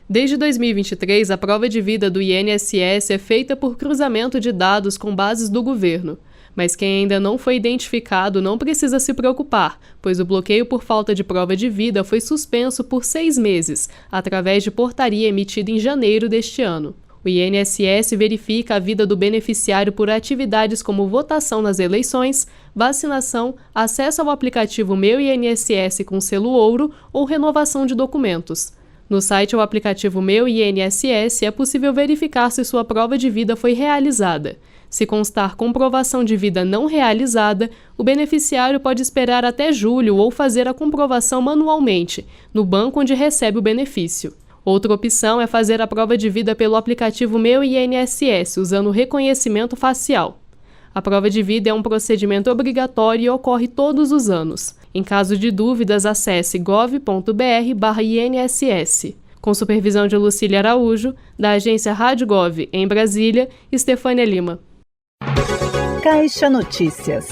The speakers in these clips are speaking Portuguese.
Desde 2023, a prova de vida do INSS é feita por cruzamento de dados com bases do governo. Mas quem ainda não foi identificado não precisa se preocupar, pois o bloqueio por falta de prova de vida foi suspenso por 6 meses, através de portaria emitida em janeiro deste ano. O INSS verifica a vida do beneficiário por atividades como votação nas eleições, vacinação, acesso ao aplicativo Meu INSS com selo ouro ou renovação de documentos. No site ou aplicativo Meu INSS é possível verificar se sua prova de vida foi realizada. Se constar comprovação de vida não realizada, o beneficiário pode esperar até julho ou fazer a comprovação manualmente, no banco onde recebe o benefício. Outra opção é fazer a prova de vida pelo aplicativo Meu INSS, usando o reconhecimento facial. A prova de vida é um procedimento obrigatório e ocorre todos os anos. Em caso de dúvidas, acesse gov.br/INSS. Com supervisão de Lucília Araújo, da agência Rádio Gov, em Brasília, Estefânia Lima. Caixa Notícias.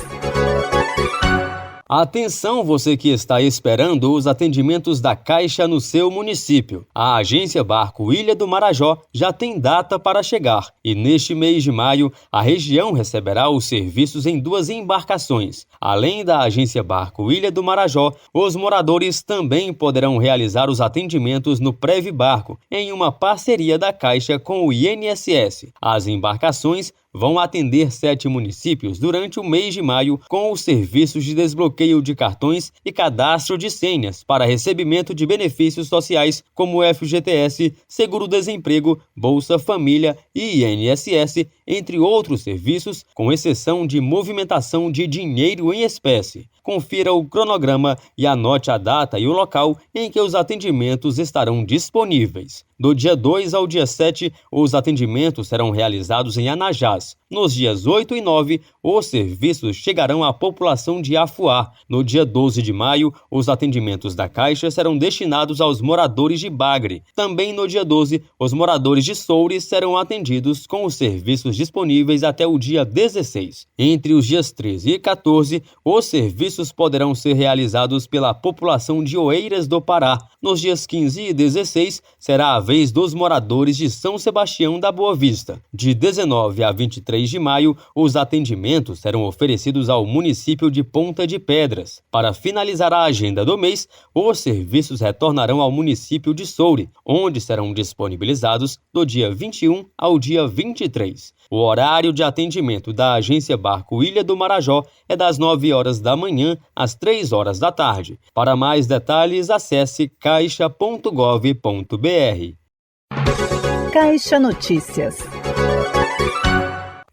Atenção, você que está esperando os atendimentos da Caixa no seu município. A Agência Barco Ilha do Marajó já tem data para chegar e neste mês de maio a região receberá os serviços em 2 embarcações. Além da Agência Barco Ilha do Marajó, os moradores também poderão realizar os atendimentos no Prev Barco, em uma parceria da Caixa com o INSS. As embarcações vão atender 7 municípios durante o mês de maio com os serviços de desbloqueio de cartões e cadastro de senhas para recebimento de benefícios sociais como FGTS, Seguro-Desemprego, Bolsa Família e INSS, entre outros serviços, com exceção de movimentação de dinheiro em espécie. Confira o cronograma e anote a data e o local em que os atendimentos estarão disponíveis. Do dia 2 ao dia 7, os atendimentos serão realizados em Anajás. Nos dias 8 e 9, os serviços chegarão à população de Afuá. No dia 12 de maio, os atendimentos da Caixa serão destinados aos moradores de Bagre. Também no dia 12, os moradores de Soures serão atendidos com os serviços disponíveis até o dia 16. Entre os dias 13 e 14, os serviços poderão ser realizados pela população de Oeiras do Pará. Nos dias 15 e 16, será a vez dos moradores de São Sebastião da Boa Vista. De 19 a 23 de maio, os atendimentos serão oferecidos ao município de Ponta de Pedras. Para finalizar a agenda do mês, os serviços retornarão ao município de Soure, onde serão disponibilizados do dia 21 ao dia 23. O horário de atendimento da Agência Barco Ilha do Marajó é das 9 horas da manhã às 3 horas da tarde. Para mais detalhes, acesse caixa.gov.br. Caixa Notícias.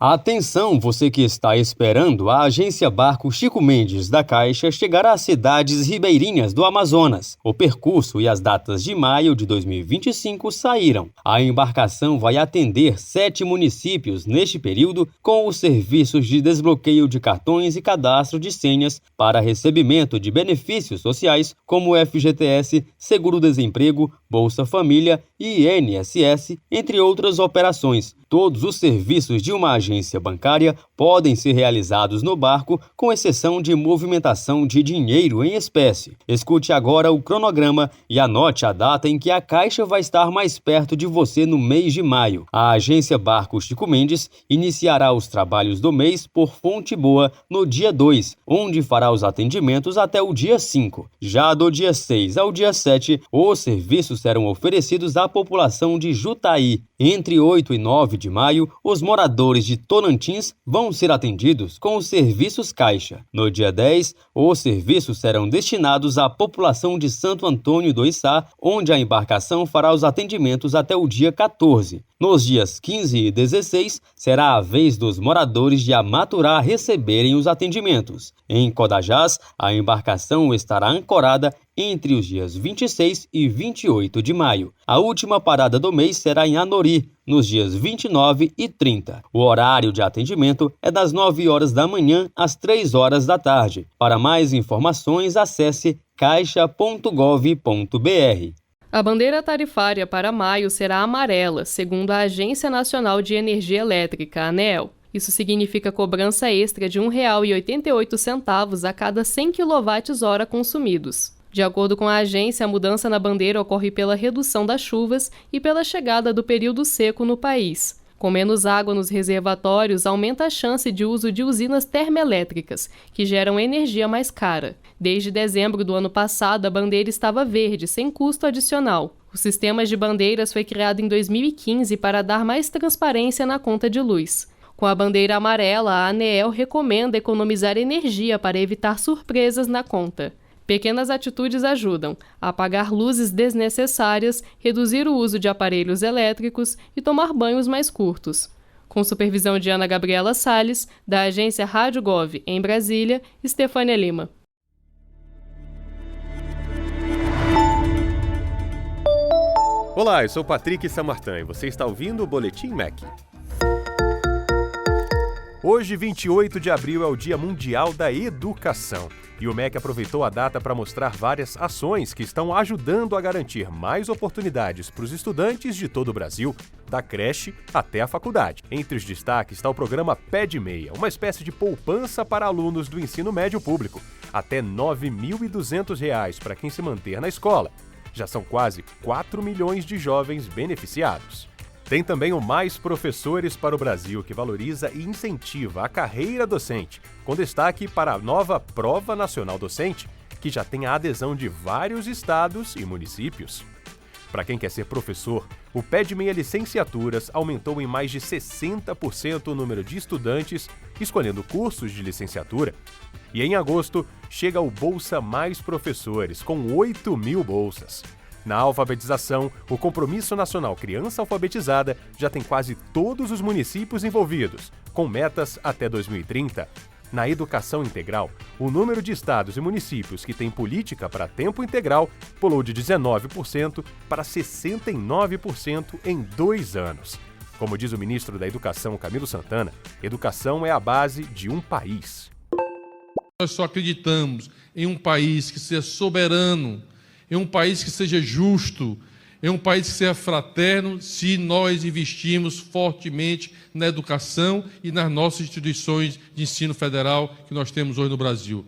Atenção, você que está esperando, a Agência Barco Chico Mendes da Caixa chegará às cidades ribeirinhas do Amazonas. O percurso e as datas de maio de 2025 saíram. A embarcação vai atender 7 municípios neste período com os serviços de desbloqueio de cartões e cadastro de senhas para recebimento de benefícios sociais como FGTS, Seguro-Desemprego, Bolsa Família e INSS, entre outras operações. Todos os serviços de uma agência bancária podem ser realizados no barco, com exceção de movimentação de dinheiro em espécie. Escute agora o cronograma e anote a data em que a Caixa vai estar mais perto de você no mês de maio. A Agência Barco Chico Mendes iniciará os trabalhos do mês por Fonte Boa no dia 2, onde fará os atendimentos até o dia 5. Já do dia 6 ao dia 7, os serviços serão oferecidos à população de Jutaí. Entre 8 e 9 de maio, os moradores de Tonantins vão ser atendidos com os serviços Caixa. No dia 10, os serviços serão destinados à população de Santo Antônio do Içá, onde a embarcação fará os atendimentos até o dia 14. Nos dias 15 e 16, será a vez dos moradores de Amaturá receberem os atendimentos. Em Codajás, a embarcação estará ancorada entre os dias 26 e 28 de maio. A última parada do mês será em Anori, nos dias 29 e 30. O horário de atendimento é das 9 horas da manhã às 3 horas da tarde. Para mais informações, acesse caixa.gov.br. A bandeira tarifária para maio será amarela, segundo a Agência Nacional de Energia Elétrica, ANEEL. Isso significa cobrança extra de R$ 1,88 a cada 100 kWh consumidos. De acordo com a agência, a mudança na bandeira ocorre pela redução das chuvas e pela chegada do período seco no país. Com menos água nos reservatórios, aumenta a chance de uso de usinas termoelétricas, que geram energia mais cara. Desde dezembro do ano passado, a bandeira estava verde, sem custo adicional. O sistema de bandeiras foi criado em 2015 para dar mais transparência na conta de luz. Com a bandeira amarela, a ANEEL recomenda economizar energia para evitar surpresas na conta. Pequenas atitudes ajudam a apagar luzes desnecessárias, reduzir o uso de aparelhos elétricos e tomar banhos mais curtos. Com supervisão de Ana Gabriela Salles, da agência Rádio Gov, em Brasília, Estefânia Lima. Olá, eu sou Patrick Samartan e você está ouvindo o Boletim MEC. Hoje, 28 de abril, é o Dia Mundial da Educação. E o MEC aproveitou a data para mostrar várias ações que estão ajudando a garantir mais oportunidades para os estudantes de todo o Brasil, da creche até a faculdade. Entre os destaques está o programa Pé de Meia, uma espécie de poupança para alunos do ensino médio público. Até R$ 9.200 para quem se manter na escola. Já são quase 4 milhões de jovens beneficiados. Tem também o Mais Professores para o Brasil, que valoriza e incentiva a carreira docente, com destaque para a nova Prova Nacional Docente, que já tem a adesão de vários estados e municípios. Para quem quer ser professor, o Pé de Meia Licenciaturas aumentou em mais de 60% o número de estudantes escolhendo cursos de licenciatura. E em agosto, chega o Bolsa Mais Professores, com 8 mil bolsas. Na alfabetização, o Compromisso Nacional Criança Alfabetizada já tem quase todos os municípios envolvidos, com metas até 2030. Na educação integral, o número de estados e municípios que têm política para tempo integral pulou de 19% para 69% em 2 anos. Como diz o ministro da Educação, Camilo Santana, educação é a base de um país. Nós só acreditamos em um país que seja soberano, em um país que seja justo, em um país que seja fraterno, se nós investirmos fortemente na educação e nas nossas instituições de ensino federal que nós temos hoje no Brasil.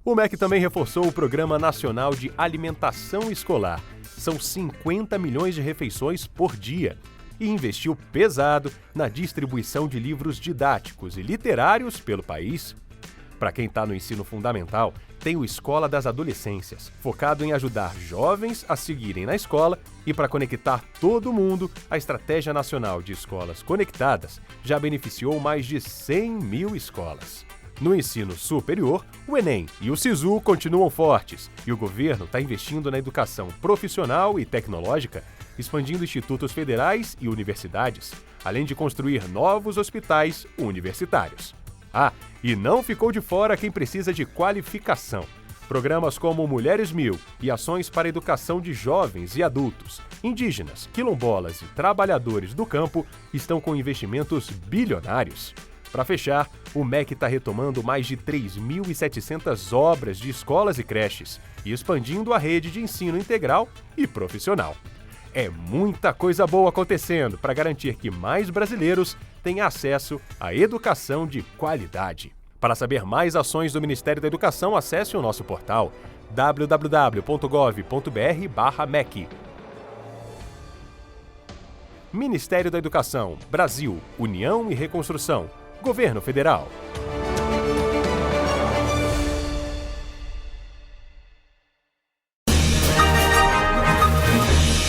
O MEC também reforçou o Programa Nacional de Alimentação Escolar. São 50 milhões de refeições por dia. E investiu pesado na distribuição de livros didáticos e literários pelo país. Para quem está no ensino fundamental, tem o Escola das Adolescências, focado em ajudar jovens a seguirem na escola, e para conectar todo mundo, a Estratégia Nacional de Escolas Conectadas já beneficiou mais de 100 mil escolas. No ensino superior, o Enem e o SISU continuam fortes, e o governo está investindo na educação profissional e tecnológica, expandindo institutos federais e universidades, além de construir novos hospitais universitários. E não ficou de fora quem precisa de qualificação. Programas como Mulheres 1000 e ações para a educação de jovens e adultos, indígenas, quilombolas e trabalhadores do campo estão com investimentos bilionários. Para fechar, o MEC está retomando mais de 3.700 obras de escolas e creches e expandindo a rede de ensino integral e profissional. É muita coisa boa acontecendo para garantir que mais brasileiros tenham acesso à educação de qualidade. Para saber mais ações do Ministério da Educação, acesse o nosso portal www.gov.br/MEC. Ministério da Educação, Brasil, União e Reconstrução, Governo Federal.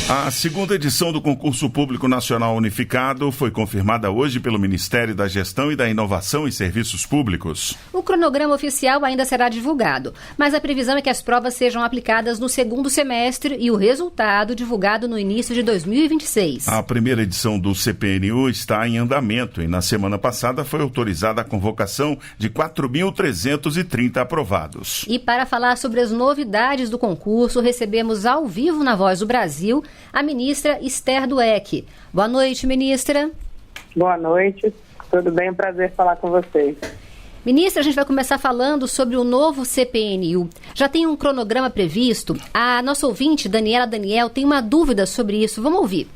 A segunda edição do Concurso Público Nacional Unificado foi confirmada hoje pelo Ministério da Gestão e da Inovação e Serviços Públicos. O cronograma oficial ainda será divulgado, mas a previsão é que as provas sejam aplicadas no segundo semestre e o resultado divulgado no início de 2026. A primeira edição do CPNU está em andamento e na semana passada foi autorizada a convocação de 4.330 aprovados. E para falar sobre as novidades do concurso, recebemos ao vivo na Voz do Brasil a ministra Esther Dweck. Boa noite, ministra. Boa noite, tudo bem? Prazer falar com vocês. Ministra, a gente vai começar falando sobre o novo CPNU. Já tem um cronograma previsto? A nossa ouvinte, Daniel, tem uma dúvida sobre isso. Vamos ouvir.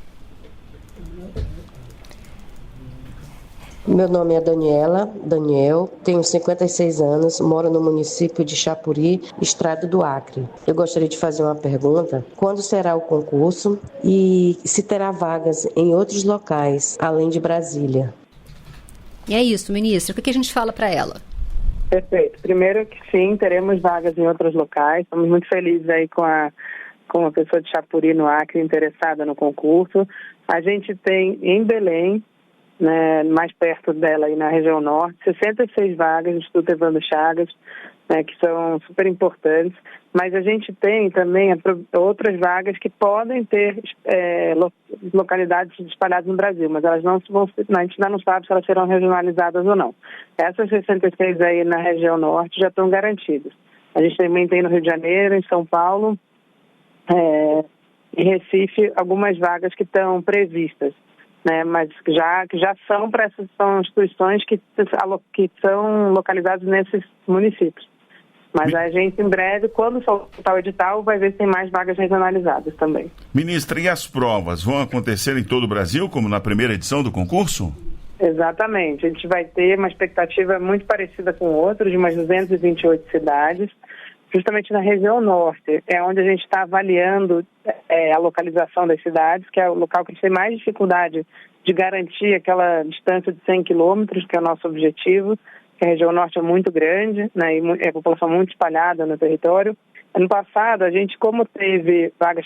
Meu nome é Daniel, tenho 56 anos, moro no município de Chapuri, estado do Acre. Eu gostaria de fazer uma pergunta: quando será o concurso e se terá vagas em outros locais, além de Brasília? E é isso, ministra. O que a gente fala para ela? Perfeito. Primeiro que sim, teremos vagas em outros locais. Estamos muito felizes aí com a pessoa de Chapuri, no Acre, interessada no concurso. A gente tem em Belém, né, mais perto dela, aí na região norte, 66 vagas do Instituto Evandro Chagas, né, que são super importantes, mas a gente tem também outras vagas que podem ter localidades espalhadas no Brasil, mas elas não vão, a gente ainda não sabe se elas serão regionalizadas ou não. Essas 66 aí na região norte já estão garantidas. A gente também tem no Rio de Janeiro, em São Paulo, em Recife, algumas vagas que estão previstas, né, mas que já são para essas instituições que são localizadas nesses municípios. Mas a gente, em breve, quando soltar o edital, vai ver se tem mais vagas regionalizadas também. Ministra, e as provas vão acontecer em todo o Brasil, como na primeira edição do concurso? Exatamente. A gente vai ter uma expectativa muito parecida com outros, de umas 228 cidades, justamente na região norte, é onde a gente está avaliando a localização das cidades, que é o local que a gente tem mais dificuldade de garantir aquela distância de 100 quilômetros, que é o nosso objetivo, que a região norte é muito grande, né, e é a população muito espalhada no território. Ano passado, a gente, como teve vagas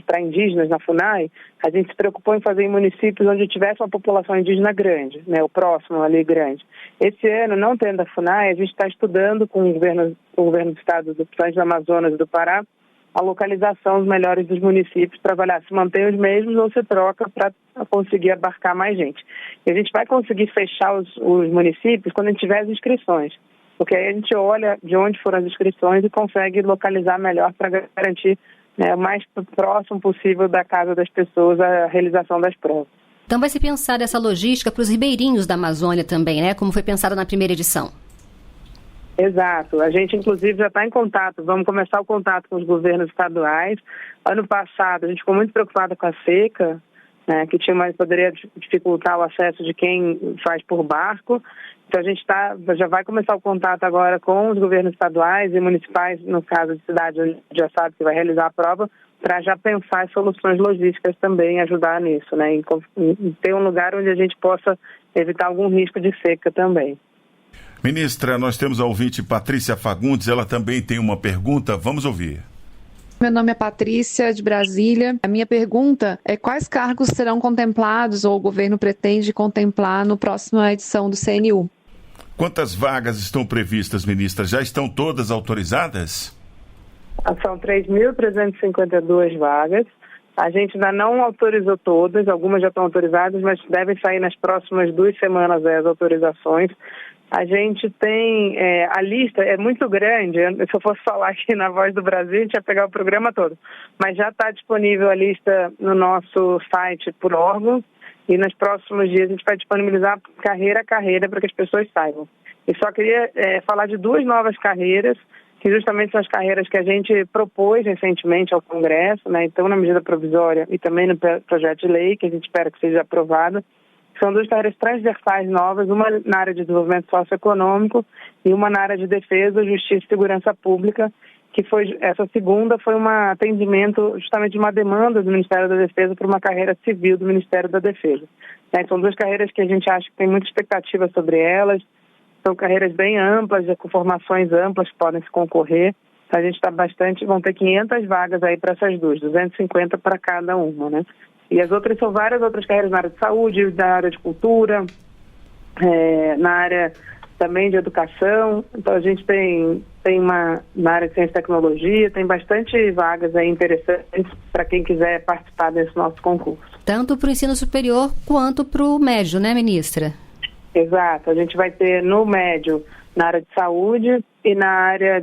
para indígenas na FUNAI, a gente se preocupou em fazer em municípios onde tivesse uma população indígena grande, né, o próximo ali grande. Esse ano, não tendo a FUNAI, a gente está estudando com o governo do estado do Amazonas e do Pará a localização dos melhores dos municípios para avaliar se mantém os mesmos ou se troca para conseguir abarcar mais gente. E a gente vai conseguir fechar os municípios quando a gente tiver as inscrições, porque aí a gente olha de onde foram as inscrições e consegue localizar melhor para garantir, né, o mais próximo possível da casa das pessoas a realização das provas. Então vai se pensar dessa logística para os ribeirinhos da Amazônia também, né? Como foi pensado na primeira edição. Exato. A gente, inclusive, já está em contato. Vamos começar o contato com os governos estaduais. Ano passado, a gente ficou muito preocupada com a seca, né, que poderia dificultar o acesso de quem faz por barco. Então, a gente já vai começar o contato agora com os governos estaduais e municipais, no caso de cidades onde já sabe que vai realizar a prova, para já pensar em soluções logísticas também, ajudar nisso, né, em ter um lugar onde a gente possa evitar algum risco de seca também. Ministra, nós temos a ouvinte Patrícia Fagundes, ela também tem uma pergunta, vamos ouvir. Meu nome é Patrícia, de Brasília. A minha pergunta é quais cargos serão contemplados ou o governo pretende contemplar no próximo edição do CNU? Quantas vagas estão previstas, ministra? Já estão todas autorizadas? São 3.352 vagas. A gente ainda não autorizou todas, algumas já estão autorizadas, mas devem sair nas próximas 2 semanas as autorizações. A gente tem, a lista é muito grande, se eu fosse falar aqui na Voz do Brasil, a gente ia pegar o programa todo, mas já está disponível a lista no nosso site por órgão e nos próximos dias a gente vai disponibilizar carreira a carreira para que as pessoas saibam. E só queria falar de 2 novas carreiras, que justamente são as carreiras que a gente propôs recentemente ao Congresso, né, então na medida provisória e também no projeto de lei, que a gente espera que seja aprovado. São 2 carreiras transversais novas, uma na área de desenvolvimento socioeconômico e uma na área de defesa, justiça e segurança pública, que essa segunda foi um atendimento justamente de uma demanda do Ministério da Defesa para uma carreira civil do Ministério da Defesa. São 2 carreiras que a gente acha que tem muita expectativa sobre elas, são carreiras bem amplas, com formações amplas que podem se concorrer. A gente está vão ter 500 vagas aí para essas 2, 250 para cada uma, né? E as outras são várias outras carreiras na área de saúde, na área de cultura, na área também de educação. Então a gente tem na área de ciência e tecnologia, tem bastante vagas aí interessantes para quem quiser participar desse nosso concurso. Tanto para o ensino superior quanto para o médio, né, ministra? Exato. A gente vai ter no médio, na área de saúde e na área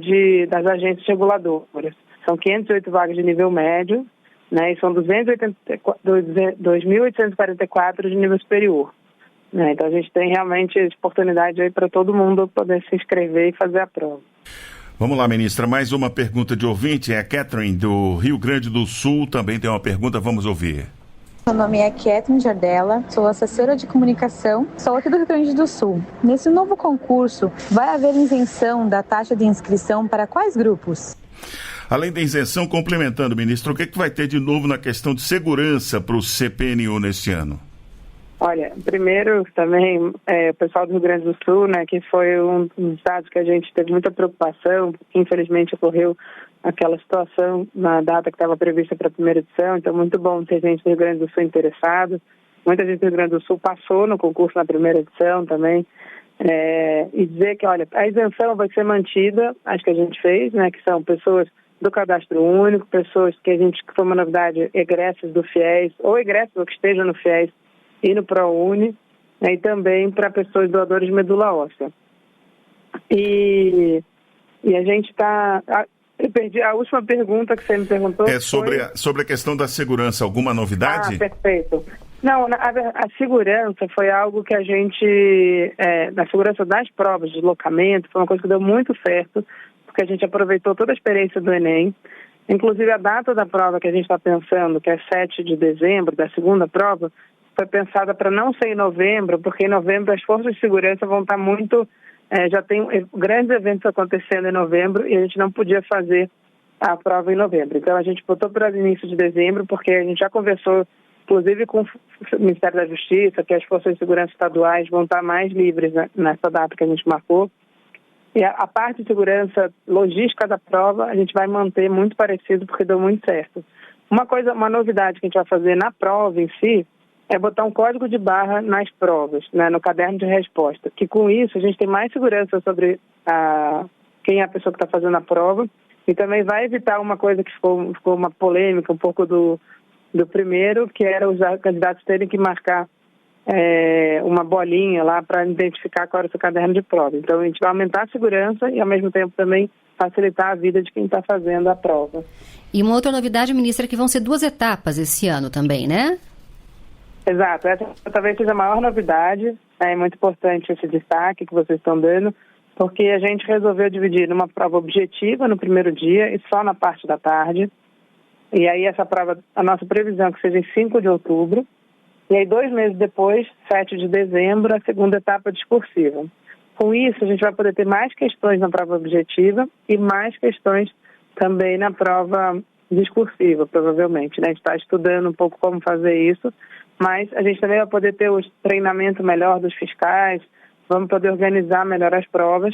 das agências reguladoras. São 508 vagas de nível médio, né, e são 2.844 de nível superior. Né, então a gente tem realmente oportunidade aí para todo mundo poder se inscrever e fazer a prova. Vamos lá, ministra, mais uma pergunta de ouvinte, é a Catherine do Rio Grande do Sul, também tem uma pergunta, vamos ouvir. Meu nome é Kathleen Jardella, sou assessora de comunicação, sou aqui do Rio Grande do Sul. Nesse novo concurso, vai haver isenção da taxa de inscrição para quais grupos? Além da isenção, complementando, ministro, o que vai ter de novo na questão de segurança para o CPNU neste ano? Olha, primeiro também o pessoal do Rio Grande do Sul, né, que foi um dos estados que a gente teve muita preocupação, porque infelizmente ocorreu aquela situação na data que estava prevista para a primeira edição, então muito bom ter gente do Rio Grande do Sul interessado. Muita gente do Rio Grande do Sul passou no concurso na primeira edição também. E dizer que, olha, a isenção vai ser mantida, acho que a gente fez, né, que são pessoas do cadastro único, pessoas que foi uma novidade, egressas do FIES, ou egressas ou que estejam no FIES e no ProUni, né, e também para pessoas doadoras de medula óssea. E a gente está... Eu perdi a última pergunta que você me perguntou. Sobre a questão da segurança, alguma novidade? Perfeito. Não, a segurança foi algo que a gente, na segurança das provas de deslocamento, foi uma coisa que deu muito certo, porque a gente aproveitou toda a experiência do Enem. Inclusive a data da prova que a gente está pensando, que é 7 de dezembro, da segunda prova, foi pensada para não ser em novembro, porque em novembro as forças de segurança vão estar muito... já tem grandes eventos acontecendo em novembro e a gente não podia fazer a prova em novembro. Então a gente botou para o início de dezembro, porque a gente já conversou, inclusive com o Ministério da Justiça, que as forças de segurança estaduais vão estar mais livres nessa data que a gente marcou. E a parte de segurança logística da prova a gente vai manter muito parecido, porque deu muito certo. Uma novidade que a gente vai fazer na prova em si é botar um código de barra nas provas, né, no caderno de resposta, que com isso a gente tem mais segurança sobre quem é a pessoa que está fazendo a prova e também vai evitar uma coisa que ficou uma polêmica um pouco do primeiro, que era os candidatos terem que marcar uma bolinha lá para identificar qual era o seu caderno de prova. Então a gente vai aumentar a segurança e ao mesmo tempo também facilitar a vida de quem está fazendo a prova. E uma outra novidade, ministra, é que vão ser 2 etapas esse ano também, né? Exato, essa talvez seja a maior novidade, é muito importante esse destaque que vocês estão dando, porque a gente resolveu dividir numa prova objetiva no primeiro dia e só na parte da tarde, e aí essa prova, a nossa previsão é que seja em 5 de outubro, e aí 2 meses depois, 7 de dezembro, a segunda etapa discursiva. Com isso, a gente vai poder ter mais questões na prova objetiva e mais questões também na prova discursiva, provavelmente, né? A gente está estudando um pouco como fazer isso, mas a gente também vai poder ter o treinamento melhor dos fiscais, vamos poder organizar melhor as provas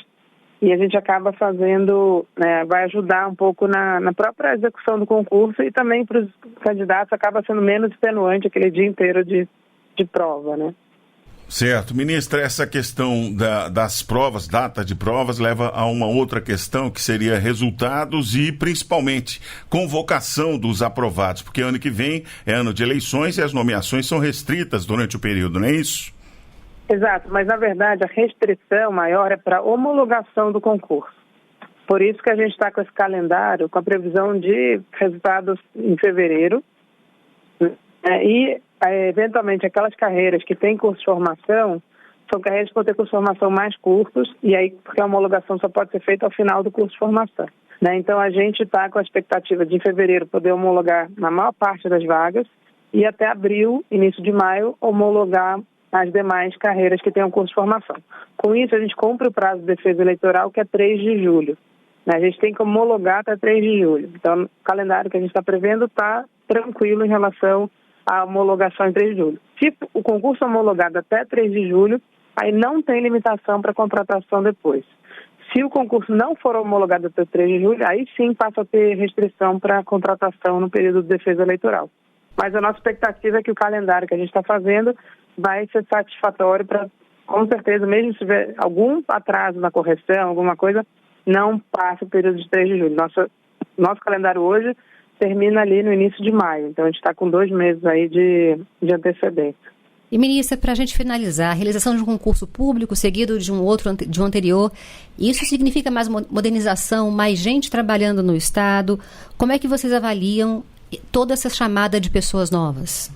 e a gente acaba fazendo, né, vai ajudar um pouco na própria execução do concurso e também para os candidatos acaba sendo menos extenuante aquele dia inteiro de prova, né? Certo. Ministra, essa questão das provas, data de provas, leva a uma outra questão que seria resultados e, principalmente, convocação dos aprovados, porque ano que vem é ano de eleições e as nomeações são restritas durante o período, não é isso? Exato, mas na verdade a restrição maior é para homologação do concurso. Por isso que a gente está com esse calendário, com a previsão de resultados em fevereiro, e eventualmente aquelas carreiras que têm curso de formação são carreiras que vão ter curso de formação mais curtos e aí porque a homologação só pode ser feita ao final do curso de formação, né? Então a gente está com a expectativa de em fevereiro poder homologar na maior parte das vagas e até abril, início de maio, homologar as demais carreiras que tenham curso de formação. Com isso a gente cumpre o prazo de defesa eleitoral, que é 3 de julho. A gente tem que homologar até 3 de julho. Então o calendário que a gente está prevendo está tranquilo em relação a homologação em 3 de julho. Se o concurso é homologado até 3 de julho, aí não tem limitação para contratação depois. Se o concurso não for homologado até 3 de julho, aí sim passa a ter restrição para contratação no período de defesa eleitoral. Mas a nossa expectativa é que o calendário que a gente está fazendo vai ser satisfatório para, com certeza, mesmo se tiver algum atraso na correção, alguma coisa, não passe o período de 3 de julho. Nosso calendário hoje termina ali no início de maio, então a gente está com 2 meses aí de antecedência. E, ministra, para a gente finalizar, a realização de um concurso público seguido de um anterior, isso significa mais modernização, mais gente trabalhando no Estado? Como é que vocês avaliam toda essa chamada de pessoas novas?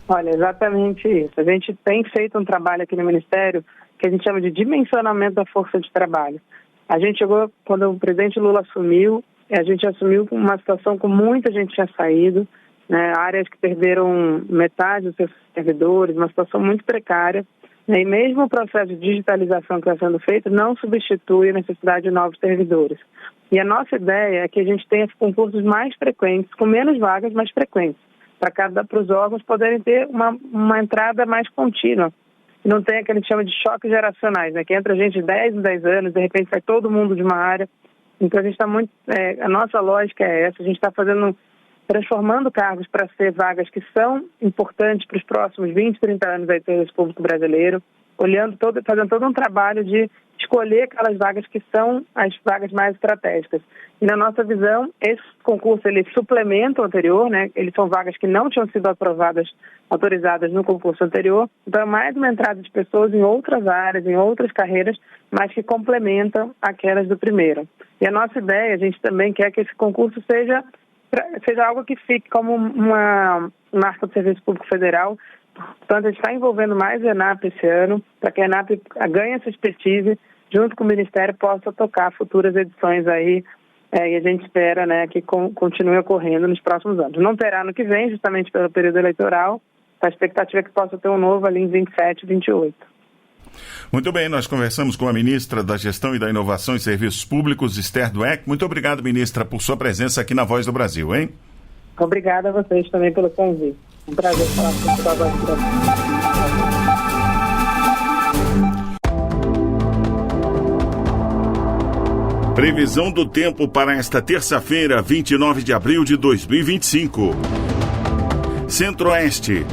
Olha, exatamente isso. A gente tem feito um trabalho aqui no Ministério que a gente chama de dimensionamento da força de trabalho. A gente chegou, quando o presidente Lula assumiu, a gente assumiu uma situação com muita gente tinha saído, né, áreas que perderam metade dos seus servidores, uma situação muito precária. E mesmo o processo de digitalização que está sendo feito não substitui a necessidade de novos servidores. E a nossa ideia é que a gente tenha concursos mais frequentes, com menos vagas, mais frequentes, para os órgãos poderem ter uma entrada mais contínua. E não tem aquele que chama de choques geracionais, né? Que entra gente de 10 em 10 anos, de repente sai todo mundo de uma área. Então a gente está muito... a nossa lógica é essa, a gente está transformando cargos para ser vagas que são importantes para os próximos 20, 30 anos aí do serviço público brasileiro, fazendo todo um trabalho de escolher aquelas vagas que são as vagas mais estratégicas. E na nossa visão, esse concurso ele suplementa o anterior, né? Eles são vagas que não tinham sido autorizadas no concurso anterior. Então é mais uma entrada de pessoas em outras áreas, em outras carreiras, mas que complementam aquelas do primeiro. E a nossa ideia, a gente também quer que esse concurso seja algo que fique como uma marca do Serviço Público Federal. Portanto, a gente está envolvendo mais a ENAP esse ano, para que a ENAP ganhe essa expertise, junto com o Ministério, possa tocar futuras edições aí, e a gente espera, né, que continue ocorrendo nos próximos anos. Não terá no que vem, justamente pelo período eleitoral, a expectativa é que possa ter um novo ali em 27 e 28. Muito bem, nós conversamos com a ministra da Gestão e da Inovação e Serviços Públicos, Esther Dweck. Muito obrigado, ministra, por sua presença aqui na Voz do Brasil, hein? Obrigada a vocês também pelo convite. Um prazer falar com a Voz do Brasil. Previsão do tempo para esta terça-feira, 29 de abril de 2025. Centro-Oeste.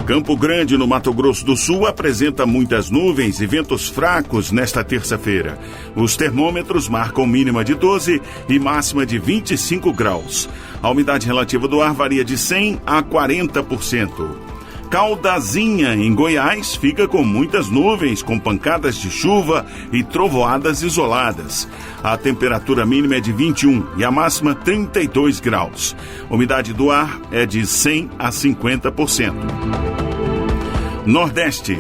Campo Grande, no Mato Grosso do Sul, apresenta muitas nuvens e ventos fracos nesta terça-feira. Os termômetros marcam mínima de 12 e máxima de 25 graus. A umidade relativa do ar varia de 100% a 40%. Caldazinha, em Goiás, fica com muitas nuvens, com pancadas de chuva e trovoadas isoladas. A temperatura mínima é de 21 e a máxima 32 graus. A umidade do ar é de 100% a 50%. Nordeste.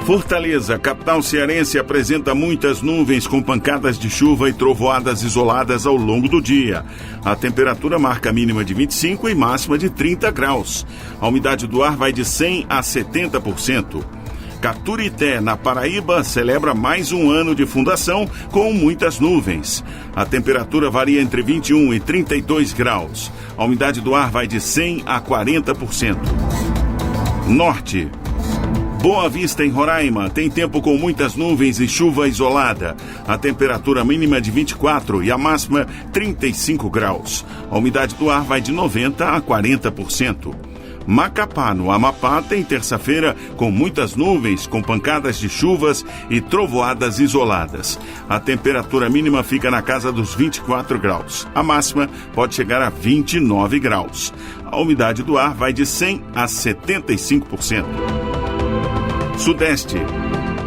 Fortaleza, capital cearense, apresenta muitas nuvens com pancadas de chuva e trovoadas isoladas ao longo do dia. A temperatura marca mínima de 25 e máxima de 30 graus. A umidade do ar vai de 100% a 70%. Caturité, na Paraíba, celebra mais um ano de fundação com muitas nuvens. A temperatura varia entre 21 e 32 graus. A umidade do ar vai de 100% a 40%. Norte. Boa Vista, em Roraima, tem tempo com muitas nuvens e chuva isolada. A temperatura mínima é de 24 e a máxima 35 graus. A umidade do ar vai de 90% a 40%. Macapá, no Amapá, tem terça-feira com muitas nuvens, com pancadas de chuvas e trovoadas isoladas. A temperatura mínima fica na casa dos 24 graus. A máxima pode chegar a 29 graus. A umidade do ar vai de 100% a 75%. Sudeste.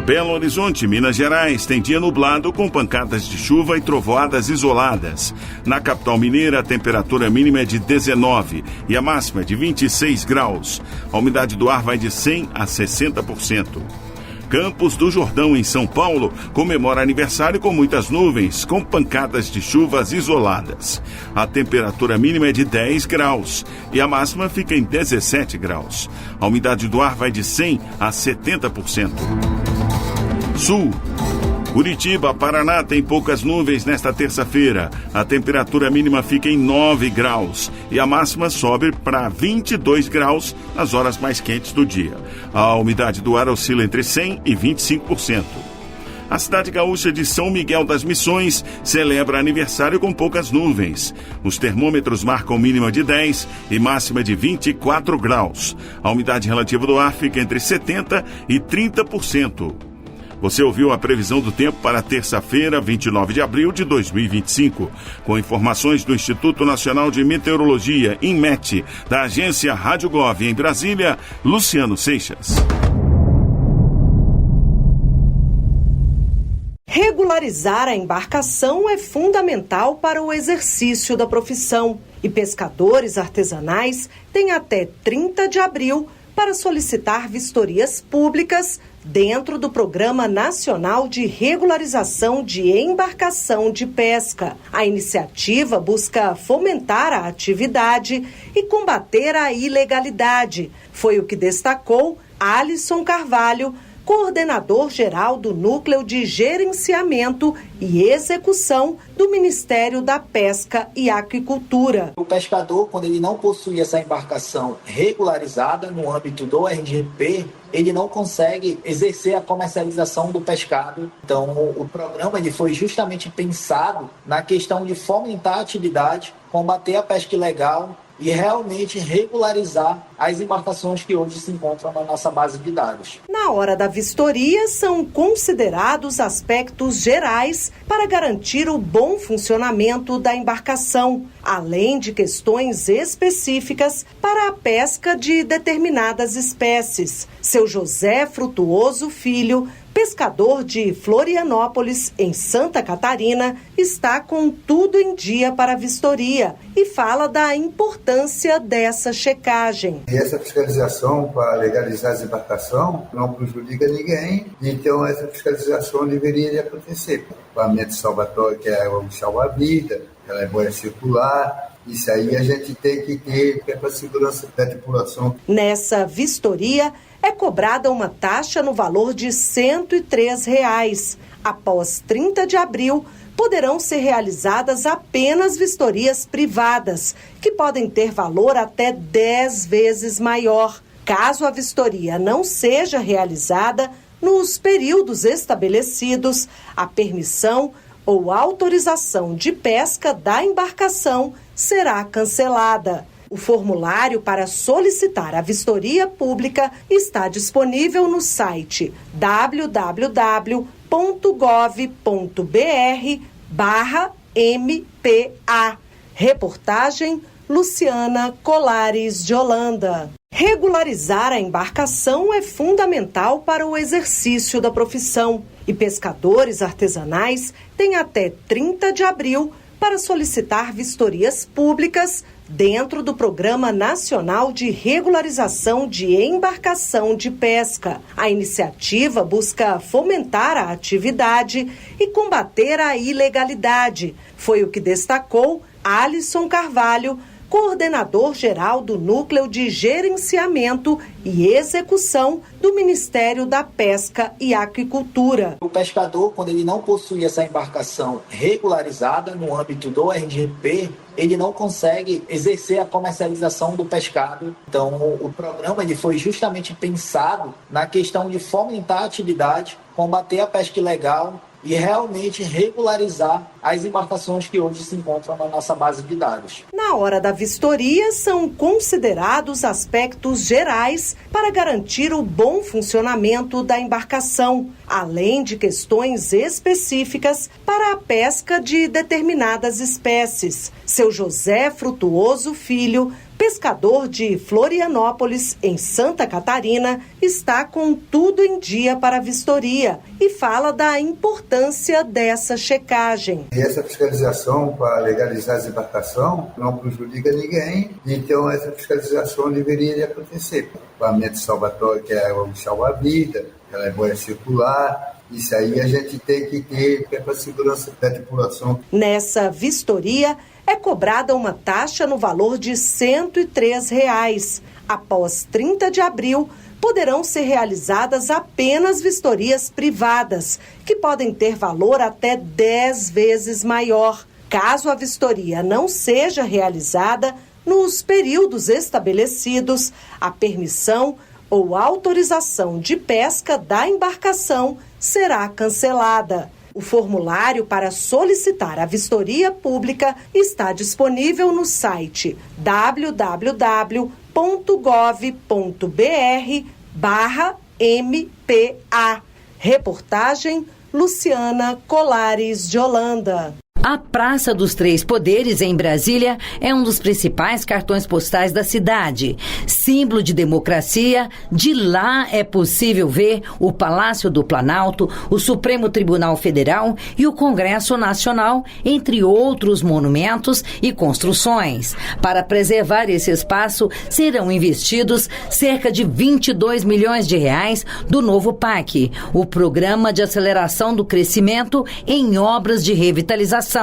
Belo Horizonte, Minas Gerais, tem dia nublado com pancadas de chuva e trovoadas isoladas. Na capital mineira, a temperatura mínima é de 19 e a máxima é de 26 graus. A umidade do ar vai de 100% a 60%. Campos do Jordão, em São Paulo, comemora aniversário com muitas nuvens, com pancadas de chuvas isoladas. A temperatura mínima é de 10 graus e a máxima fica em 17 graus. A umidade do ar vai de 100% a 70%. Sul. Curitiba, Paraná, tem poucas nuvens nesta terça-feira. A temperatura mínima fica em 9 graus e a máxima sobe para 22 graus nas horas mais quentes do dia. A umidade do ar oscila entre 100% e 25%. A cidade gaúcha de São Miguel das Missões celebra aniversário com poucas nuvens. Os termômetros marcam mínima de 10 e máxima de 24 graus. A umidade relativa do ar fica entre 70% e 30%. Você ouviu a previsão do tempo para terça-feira, 29 de abril de 2025, com informações do Instituto Nacional de Meteorologia, INMET, da agência Rádio Gov em Brasília, Luciano Seixas. Regularizar a embarcação é fundamental para o exercício da profissão e pescadores artesanais têm até 30 de abril para solicitar vistorias públicas dentro do Programa Nacional de Regularização de Embarcação de Pesca. A iniciativa busca fomentar a atividade e combater a ilegalidade. Foi o que destacou Alisson Carvalho, coordenador-geral do Núcleo de Gerenciamento e Execução do Ministério da Pesca e Aquicultura. O pescador, quando ele não possui essa embarcação regularizada no âmbito do RGP, ele não consegue exercer a comercialização do pescado. Então, o programa ele foi justamente pensado na questão de fomentar a atividade, combater a pesca ilegal e realmente regularizar as embarcações que hoje se encontram na nossa base de dados. Na hora da vistoria, são considerados aspectos gerais para garantir o bom funcionamento da embarcação, além de questões específicas para a pesca de determinadas espécies. Seu José Frutuoso Filho, pescador de Florianópolis, em Santa Catarina, está com tudo em dia para a vistoria e fala da importância dessa checagem. E essa fiscalização para legalizar as embarcações não prejudica ninguém, então essa fiscalização deveria de acontecer. O equipamento salvatório, que é o salva-vida, ela é boia circular. Isso aí a gente tem que ter para a segurança da tripulação. Nessa vistoria, é cobrada uma taxa no valor de R$ 103. Após 30 de abril, poderão ser realizadas apenas vistorias privadas, que podem ter valor até 10 vezes maior. Caso a vistoria não seja realizada nos períodos estabelecidos, a permissão ou autorização de pesca da embarcação será cancelada. O formulário para solicitar a vistoria pública está disponível no site www.gov.br/MPA. Reportagem Luciana Colares de Holanda. Regularizar a embarcação é fundamental para o exercício da profissão e pescadores artesanais têm até 30 de abril para solicitar vistorias públicas dentro do Programa Nacional de Regularização de Embarcação de Pesca. A iniciativa busca fomentar a atividade e combater a ilegalidade. Foi o que destacou Alisson Carvalho, coordenador-geral do Núcleo de Gerenciamento e Execução do Ministério da Pesca e Aquicultura. O pescador, quando ele não possui essa embarcação regularizada no âmbito do RGP, ele não consegue exercer a comercialização do pescado. Então, o programa ele foi justamente pensado na questão de fomentar a atividade, combater a pesca ilegal e realmente regularizar as embarcações que hoje se encontram na nossa base de dados. Na hora da vistoria, são considerados aspectos gerais para garantir o bom funcionamento da embarcação, além de questões específicas para a pesca de determinadas espécies. Seu José Frutuoso Filho, pescador de Florianópolis, em Santa Catarina, está com tudo em dia para a vistoria e fala da importância dessa checagem. E essa fiscalização para legalizar as embarcações não prejudica ninguém, então essa fiscalização deveria de acontecer. O equipamento salvatório, que é o salva-vida, ela é boia circular. Isso aí a gente tem que ter para a segurança da tripulação. Nessa vistoria, é cobrada uma taxa no valor de R$ 103. Após 30 de abril, poderão ser realizadas apenas vistorias privadas, que podem ter valor até 10 vezes maior. Caso a vistoria não seja realizada nos períodos estabelecidos, a permissão ou autorização de pesca da embarcação será cancelada. O formulário para solicitar a vistoria pública está disponível no site www.gov.br/MPA. Reportagem Luciana Colares de Holanda. A Praça dos Três Poderes, em Brasília, é um dos principais cartões postais da cidade. Símbolo de democracia, de lá é possível ver o Palácio do Planalto, o Supremo Tribunal Federal e o Congresso Nacional, entre outros monumentos e construções. Para preservar esse espaço, serão investidos cerca de 22 milhões de reais do novo PAC, o Programa de Aceleração do Crescimento em Obras de Revitalização.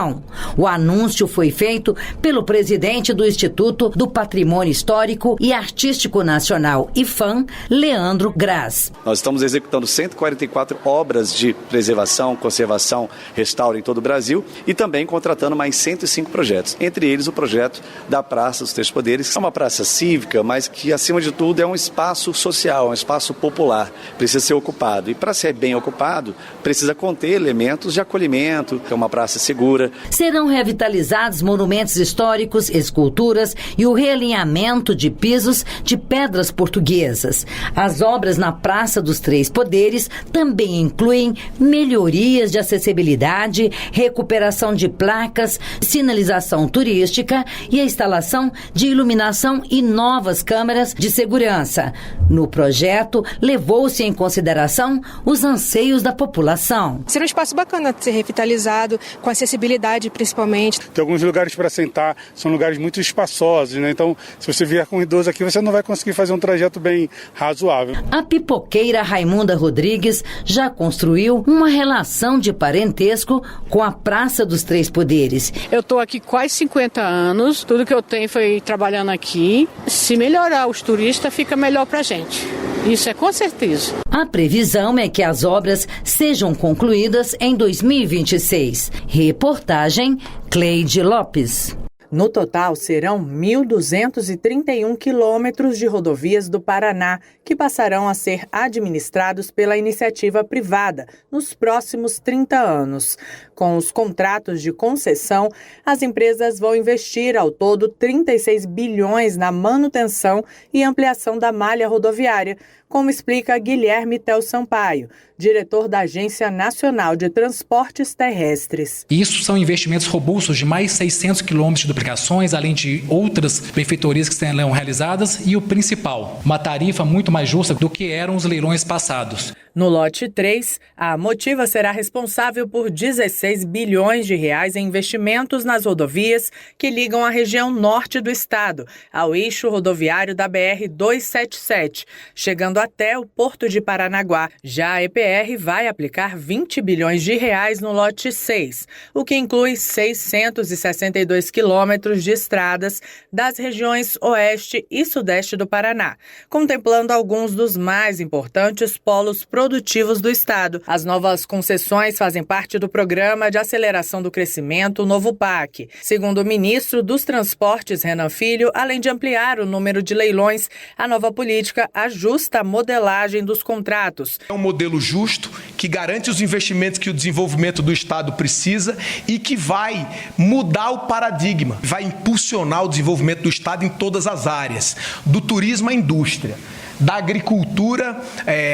O anúncio foi feito pelo presidente do Instituto do Patrimônio Histórico e Artístico Nacional, IFAM, Leandro Graz. Nós estamos executando 144 obras de preservação, conservação, restauro em todo o Brasil e também contratando mais 105 projetos, entre eles o projeto da Praça dos Três Poderes, que é uma praça cívica, mas que, acima de tudo, é um espaço social, um espaço popular, precisa ser ocupado. E para ser bem ocupado, precisa conter elementos de acolhimento, é uma praça segura. Serão revitalizados monumentos históricos, esculturas e o realinhamento de pisos de pedras portuguesas. As obras na Praça dos Três Poderes também incluem melhorias de acessibilidade, recuperação de placas, sinalização turística e a instalação de iluminação e novas câmeras de segurança. No projeto, levou-se em consideração os anseios da população. Será um espaço bacana de ser revitalizado, com acessibilidade principalmente. Tem alguns lugares para sentar, são lugares muito espaçosos, né? Então, se você vier com um idoso aqui, você não vai conseguir fazer um trajeto bem razoável. A pipoqueira Raimunda Rodrigues já construiu uma relação de parentesco com a Praça dos Três Poderes. Eu estou aqui quase 50 anos, tudo que eu tenho foi trabalhando aqui. Se melhorar os turistas, fica melhor para a gente. Isso é com certeza. A previsão é que as obras sejam concluídas em 2026. Reportagem Cleide Lopes. No total, serão 1.231 quilômetros de rodovias do Paraná que passarão a ser administrados pela iniciativa privada nos próximos 30 anos. Com os contratos de concessão, as empresas vão investir ao todo 36 bilhões na manutenção e ampliação da malha rodoviária, como explica Guilherme Tel Sampaio, diretor da Agência Nacional de Transportes Terrestres. Isso são investimentos robustos de mais 600 quilômetros de duplicações, além de outras benfeitorias que serão realizadas e o principal, uma tarifa muito mais justa do que eram os leilões passados. No lote 3, a Motiva será responsável por 16 bilhões de reais em investimentos nas rodovias que ligam a região norte do estado ao eixo rodoviário da BR-277, chegando até o Porto de Paranaguá. Já a EPR vai aplicar 20 bilhões de reais no lote 6, o que inclui 662 quilômetros de estradas das regiões oeste e sudeste do Paraná, contemplando alguns dos mais importantes polos produtivos do estado. As novas concessões fazem parte do Programa de Aceleração do Crescimento, o novo PAC. Segundo o ministro dos Transportes, Renan Filho, além de ampliar o número de leilões, a nova política ajusta a modelagem dos contratos. É um modelo justo que garante os investimentos que o desenvolvimento do estado precisa e que vai mudar o paradigma, vai impulsionar o desenvolvimento do estado em todas as áreas, do turismo à indústria, da agricultura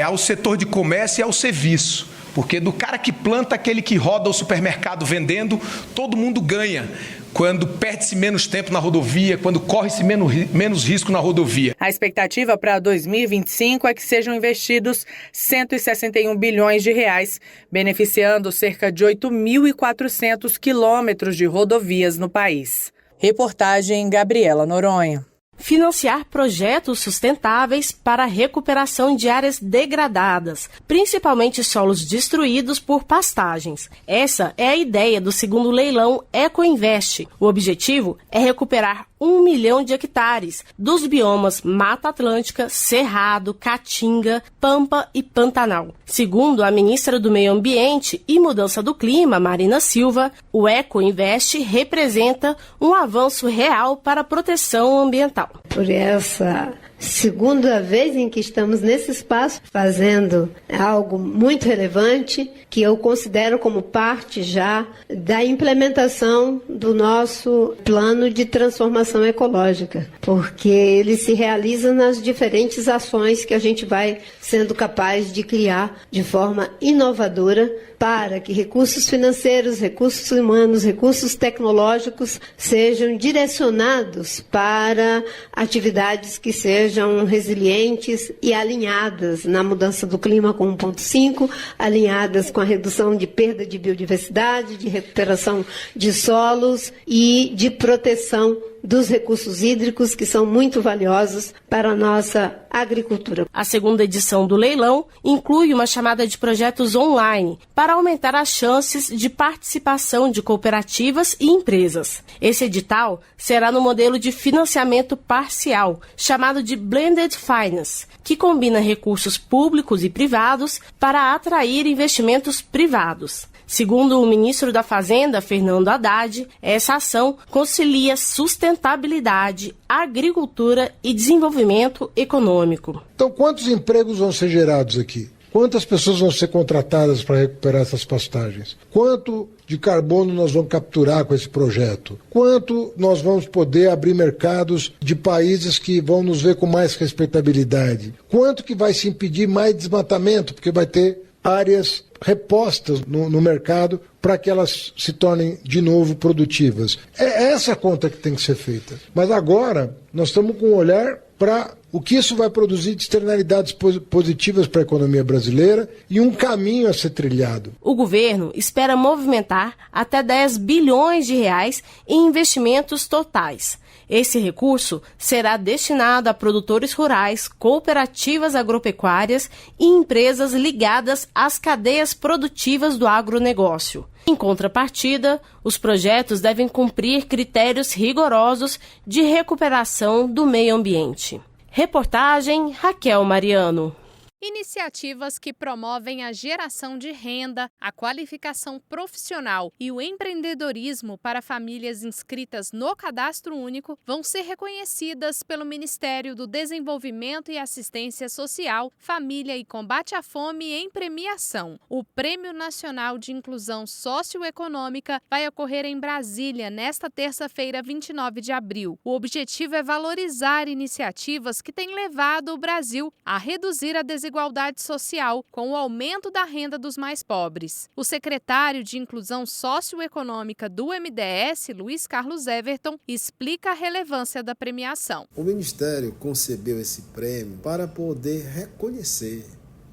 ao setor de comércio e ao serviço. Porque do cara que planta, aquele que roda o supermercado vendendo, todo mundo ganha. Quando perde-se menos tempo na rodovia, quando corre-se menos risco na rodovia. A expectativa para 2025 é que sejam investidos 161 bilhões de reais, beneficiando cerca de 8.400 quilômetros de rodovias no país. Reportagem Gabriela Noronha. Financiar projetos sustentáveis para a recuperação de áreas degradadas, principalmente solos destruídos por pastagens. Essa é a ideia do segundo leilão Ecoinvest. O objetivo é recuperar 1 milhão de hectares dos biomas Mata Atlântica, Cerrado, Caatinga, Pampa e Pantanal. Segundo a ministra do Meio Ambiente e Mudança do Clima, Marina Silva, o Ecoinvest representa um avanço real para a proteção ambiental. Por essa segunda vez em que estamos nesse espaço fazendo algo muito relevante que eu considero como parte já da implementação do nosso plano de transformação ecológica, porque ele se realiza nas diferentes ações que a gente vai sendo capaz de criar de forma inovadora para que recursos financeiros, recursos humanos, recursos tecnológicos sejam direcionados para atividades que sejam resilientes e alinhadas na mudança do clima com 1.5, alinhadas com a redução de perda de biodiversidade, de recuperação de solos e de proteção dos recursos hídricos, que são muito valiosos para a nossa agricultura. A segunda edição do leilão inclui uma chamada de projetos online para aumentar as chances de participação de cooperativas e empresas. Esse edital será no modelo de financiamento parcial, chamado de Blended Finance, que combina recursos públicos e privados para atrair investimentos privados. Segundo o ministro da Fazenda, Fernando Haddad, essa ação concilia sustentabilidade, agricultura e desenvolvimento econômico. Então, quantos empregos vão ser gerados aqui? Quantas pessoas vão ser contratadas para recuperar essas pastagens? Quanto de carbono nós vamos capturar com esse projeto? Quanto nós vamos poder abrir mercados de países que vão nos ver com mais respeitabilidade? Quanto que vai se impedir mais desmatamento, porque vai ter áreas repostas no mercado para que elas se tornem de novo produtivas. É essa conta que tem que ser feita. Mas agora nós estamos com um olhar para o que isso vai produzir de externalidades positivas para a economia brasileira e um caminho a ser trilhado. O governo espera movimentar até 10 bilhões de reais em investimentos totais. Esse recurso será destinado a produtores rurais, cooperativas agropecuárias e empresas ligadas às cadeias produtivas do agronegócio. Em contrapartida, os projetos devem cumprir critérios rigorosos de recuperação do meio ambiente. Reportagem Raquel Mariano. Iniciativas que promovem a geração de renda, a qualificação profissional e o empreendedorismo para famílias inscritas no Cadastro Único vão ser reconhecidas pelo Ministério do Desenvolvimento e Assistência Social, Família e Combate à Fome em premiação. O Prêmio Nacional de Inclusão Socioeconômica vai ocorrer em Brasília nesta terça-feira, 29 de abril. O objetivo é valorizar iniciativas que têm levado o Brasil a reduzir a desigualdade social com o aumento da renda dos mais pobres. O secretário de Inclusão Socioeconômica do MDS, Luiz Carlos Everton, explica a relevância da premiação. O Ministério concebeu esse prêmio para poder reconhecer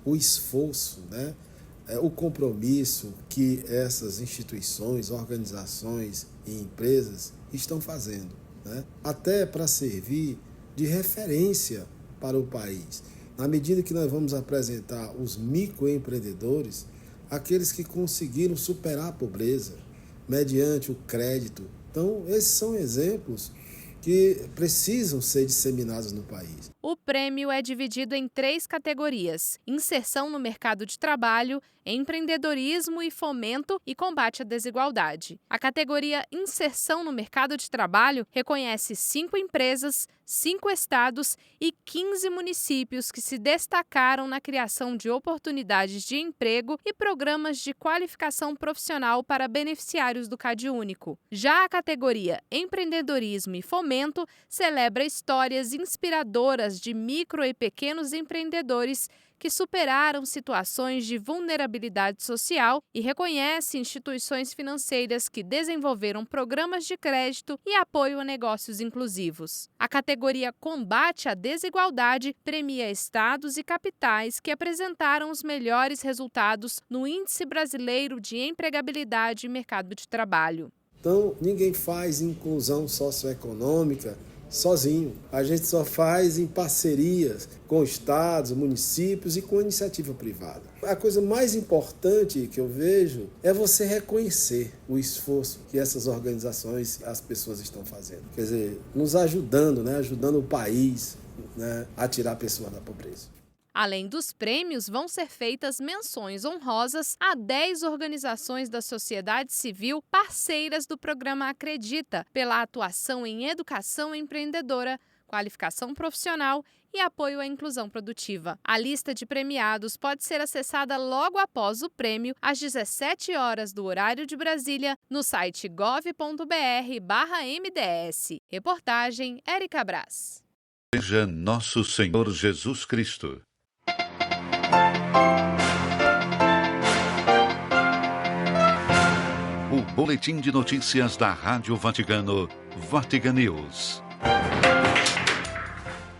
o esforço, o compromisso que essas instituições, organizações e empresas estão fazendo, até para servir de referência para o país. Na medida que nós vamos apresentar os microempreendedores, aqueles que conseguiram superar a pobreza mediante o crédito. Então, esses são exemplos que precisam ser disseminados no país. O prêmio é dividido em 3 categorias: inserção no mercado de trabalho, empreendedorismo e fomento e combate à desigualdade. A categoria Inserção no Mercado de Trabalho reconhece 5 empresas, 5 estados e 15 municípios que se destacaram na criação de oportunidades de emprego e programas de qualificação profissional para beneficiários do CadÚnico. Já a categoria Empreendedorismo e Fomento celebra histórias inspiradoras de micro e pequenos empreendedores que superaram situações de vulnerabilidade social e reconhece instituições financeiras que desenvolveram programas de crédito e apoio a negócios inclusivos. A categoria Combate à Desigualdade premia estados e capitais que apresentaram os melhores resultados no Índice Brasileiro de Empregabilidade e Mercado de Trabalho. Então, ninguém faz inclusão socioeconômica sozinho. A gente só faz em parcerias com estados, municípios e com a iniciativa privada. A coisa mais importante que eu vejo é você reconhecer o esforço que essas organizações, as pessoas estão fazendo. Quer dizer, nos ajudando, ajudando o país a tirar pessoas da pobreza. Além dos prêmios, vão ser feitas menções honrosas a 10 organizações da sociedade civil parceiras do programa Acredita, pela atuação em educação empreendedora, qualificação profissional e apoio à inclusão produtiva. A lista de premiados pode ser acessada logo após o prêmio, às 17 horas do horário de Brasília, no site gov.br/MDS. Reportagem Érica Brás. Seja Nosso Senhor Jesus Cristo. O boletim de notícias da Rádio Vaticano, Vatican News.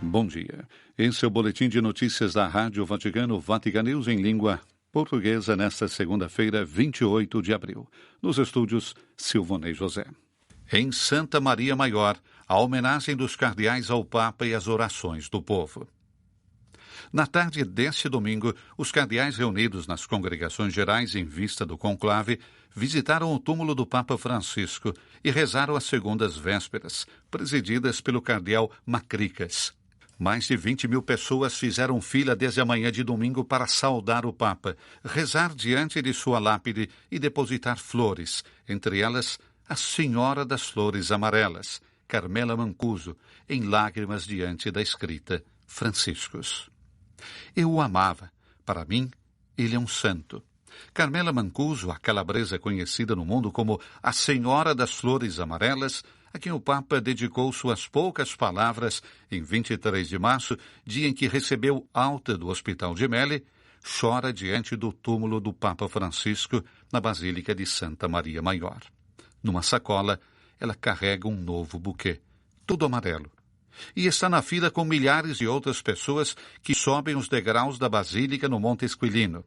Bom dia. Esse é o boletim de notícias da Rádio Vaticano, Vatican News em língua portuguesa nesta segunda-feira, 28 de abril. Nos estúdios, Silvonei José. Em Santa Maria Maior, a homenagem dos cardeais ao Papa e as orações do povo. Na tarde deste domingo, os cardeais reunidos nas congregações gerais em vista do conclave visitaram o túmulo do Papa Francisco e rezaram as segundas vésperas, presididas pelo cardeal Macricas. Mais de 20 mil pessoas fizeram fila desde a manhã de domingo para saudar o Papa, rezar diante de sua lápide e depositar flores, entre elas a Senhora das Flores Amarelas, Carmela Mancuso, em lágrimas diante da escrita Franciscus. Eu o amava. Para mim, ele é um santo. Carmela Mancuso, a calabresa conhecida no mundo como a Senhora das Flores Amarelas, a quem o Papa dedicou suas poucas palavras em 23 de março, dia em que recebeu alta do Hospital Gemelli, chora diante do túmulo do Papa Francisco na Basílica de Santa Maria Maior. Numa sacola, ela carrega um novo buquê, todo amarelo, e está na fila com milhares de outras pessoas que sobem os degraus da Basílica no Monte Esquilino.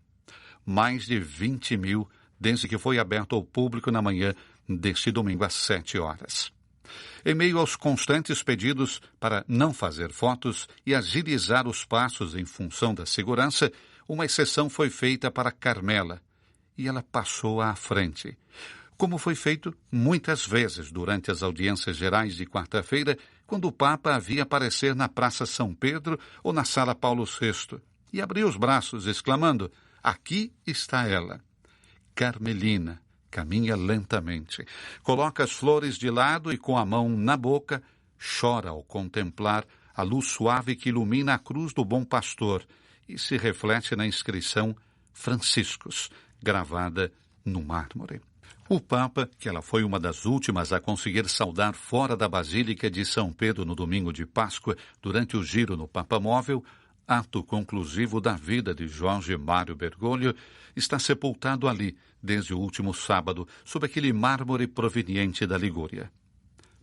Mais de 20 mil desde que foi aberto ao público na manhã deste domingo às 7 horas. Em meio aos constantes pedidos para não fazer fotos e agilizar os passos em função da segurança, uma exceção foi feita para Carmela, e ela passou à frente, como foi feito muitas vezes durante as audiências gerais de quarta-feira, quando o Papa havia aparecer na Praça São Pedro ou na Sala Paulo VI, e abriu os braços, exclamando: "Aqui está ela." Carmelina caminha lentamente, coloca as flores de lado e, com a mão na boca, chora ao contemplar a luz suave que ilumina a cruz do Bom Pastor e se reflete na inscrição Franciscus, gravada no mármore. O Papa, que ela foi uma das últimas a conseguir saudar fora da Basílica de São Pedro no domingo de Páscoa, durante o giro no Papamóvel, ato conclusivo da vida de Jorge Mário Bergoglio, está sepultado ali desde o último sábado, sob aquele mármore proveniente da Ligúria.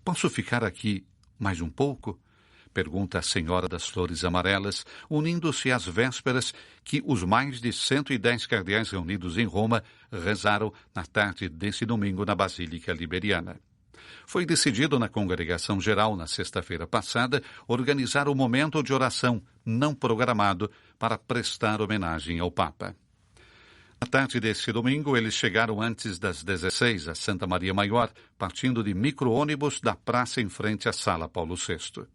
"Posso ficar aqui mais um pouco?" pergunta a Senhora das Flores Amarelas, unindo-se às vésperas que os mais de 110 cardeais reunidos em Roma rezaram na tarde desse domingo na Basílica Liberiana. Foi decidido na Congregação Geral, na sexta-feira passada, organizar um momento de oração não programado para prestar homenagem ao Papa. Na tarde deste domingo, eles chegaram antes das 16 a Santa Maria Maior, partindo de micro-ônibus da praça em frente à Sala Paulo VI.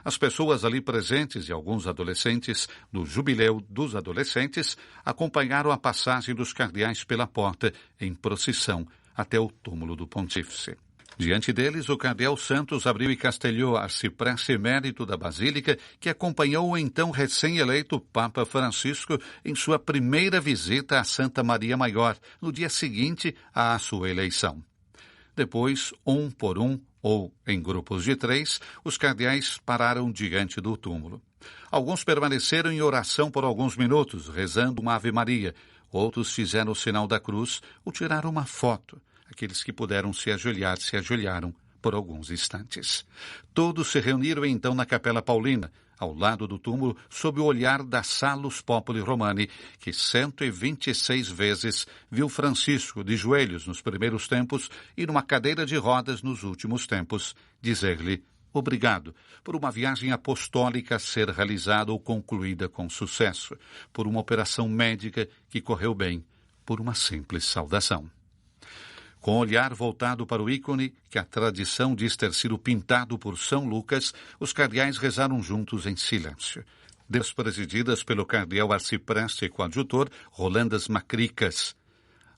As pessoas ali presentes e alguns adolescentes, do Jubileu dos Adolescentes, acompanharam a passagem dos cardeais pela porta, em procissão, até o túmulo do Pontífice. Diante deles, o cardeal Santos Abreu e Castelhó, arcipreste emérito da Basílica, que acompanhou o então recém-eleito Papa Francisco em sua primeira visita a Santa Maria Maior, no dia seguinte à sua eleição. Depois, um por um, ou em grupos de 3, os cardeais pararam diante do túmulo. Alguns permaneceram em oração por alguns minutos, rezando uma Ave Maria. Outros fizeram o sinal da cruz ou tiraram uma foto. Aqueles que puderam se ajoelharam por alguns instantes. Todos se reuniram então na Capela Paulina, ao lado do túmulo, sob o olhar da Salus Populi Romani, que 126 vezes viu Francisco de joelhos nos primeiros tempos e numa cadeira de rodas nos últimos tempos, dizer-lhe obrigado por uma viagem apostólica a ser realizada ou concluída com sucesso, por uma operação médica que correu bem, por uma simples saudação. Com o olhar voltado para o ícone, que a tradição diz ter sido pintado por São Lucas, os cardeais rezaram juntos em silêncio. Despresididas pelo cardeal arcipreste e coadjutor Rolandas Macricas.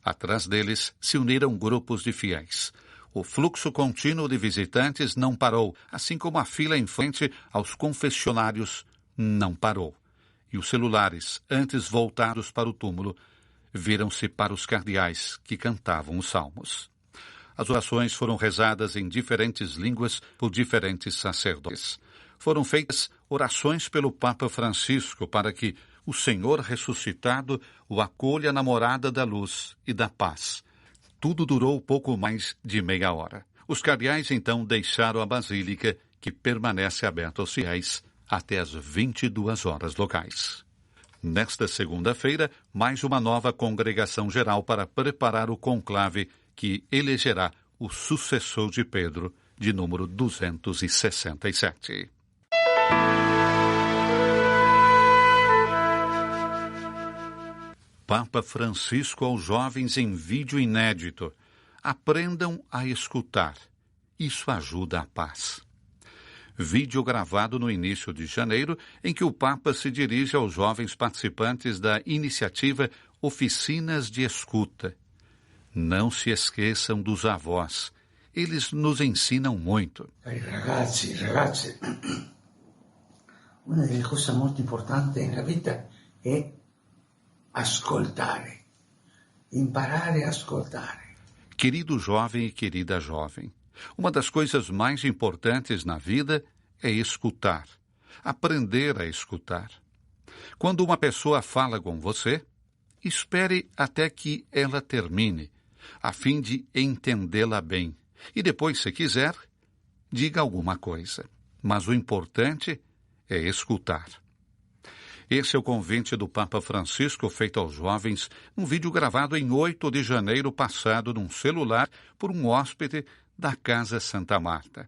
Atrás deles se uniram grupos de fiéis. O fluxo contínuo de visitantes não parou, assim como a fila em frente aos confessionários não parou, e os celulares, antes voltados para o túmulo, viram-se para os cardeais que cantavam os salmos. As orações foram rezadas em diferentes línguas por diferentes sacerdotes. Foram feitas orações pelo Papa Francisco para que o Senhor ressuscitado o acolha na morada da luz e da paz. Tudo durou pouco mais de meia hora. Os cardeais então deixaram a basílica, que permanece aberta aos fiéis até as 22 horas locais. Nesta segunda-feira, mais uma nova congregação geral para preparar o conclave que elegerá o sucessor de Pedro, de número 267. Papa Francisco aos jovens em vídeo inédito. Aprendam a escutar. Isso ajuda a paz. Vídeo gravado no início de janeiro, em que o Papa se dirige aos jovens participantes da iniciativa Oficinas de Escuta. Não se esqueçam dos avós. Eles nos ensinam muito. Ragazzi, una delle cose molto importanti nella vita è ascoltare. Imparare a ascoltare. Querido jovem e querida jovem, uma das coisas mais importantes na vida é escutar. Aprender a escutar. Quando uma pessoa fala com você, espere até que ela termine, a fim de entendê-la bem. E depois, se quiser, diga alguma coisa. Mas o importante é escutar. Esse é o convite do Papa Francisco feito aos jovens num vídeo gravado em 8 de janeiro passado num celular por um hóspede da Casa Santa Marta.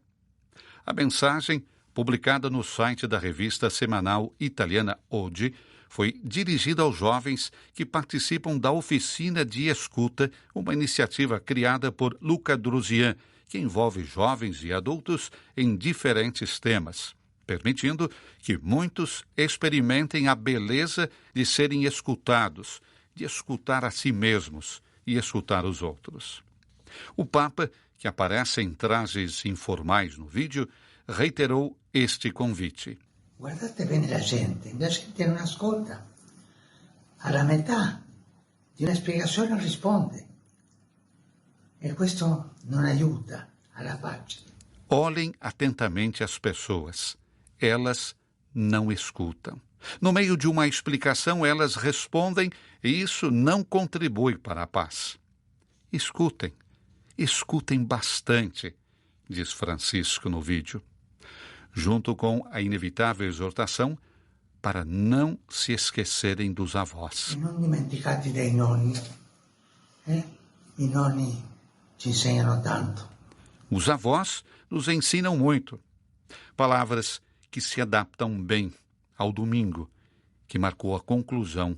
A mensagem, publicada no site da revista semanal italiana Oggi, foi dirigida aos jovens que participam da Oficina de Escuta, uma iniciativa criada por Luca Drusian, que envolve jovens e adultos em diferentes temas, permitindo que muitos experimentem a beleza de serem escutados, de escutar a si mesmos e escutar os outros. O Papa, que aparece em trajes informais no vídeo, reiterou este convite. Guardate bene la gente non ascolta. Alla metà di una spiegazione non risponde. E questo non aiuta alla pace. Olhem atentamente as pessoas. Elas não escutam. No meio de uma explicação, elas respondem e isso não contribui para a paz. Escutem. Escutem bastante, diz Francisco no vídeo, junto com a inevitável exortação para não se esquecerem dos avós. E não dimenticate dei nonni. I nonni ci insegnano tanto. Os avós nos ensinam muito. Palavras que se adaptam bem ao domingo, que marcou a conclusão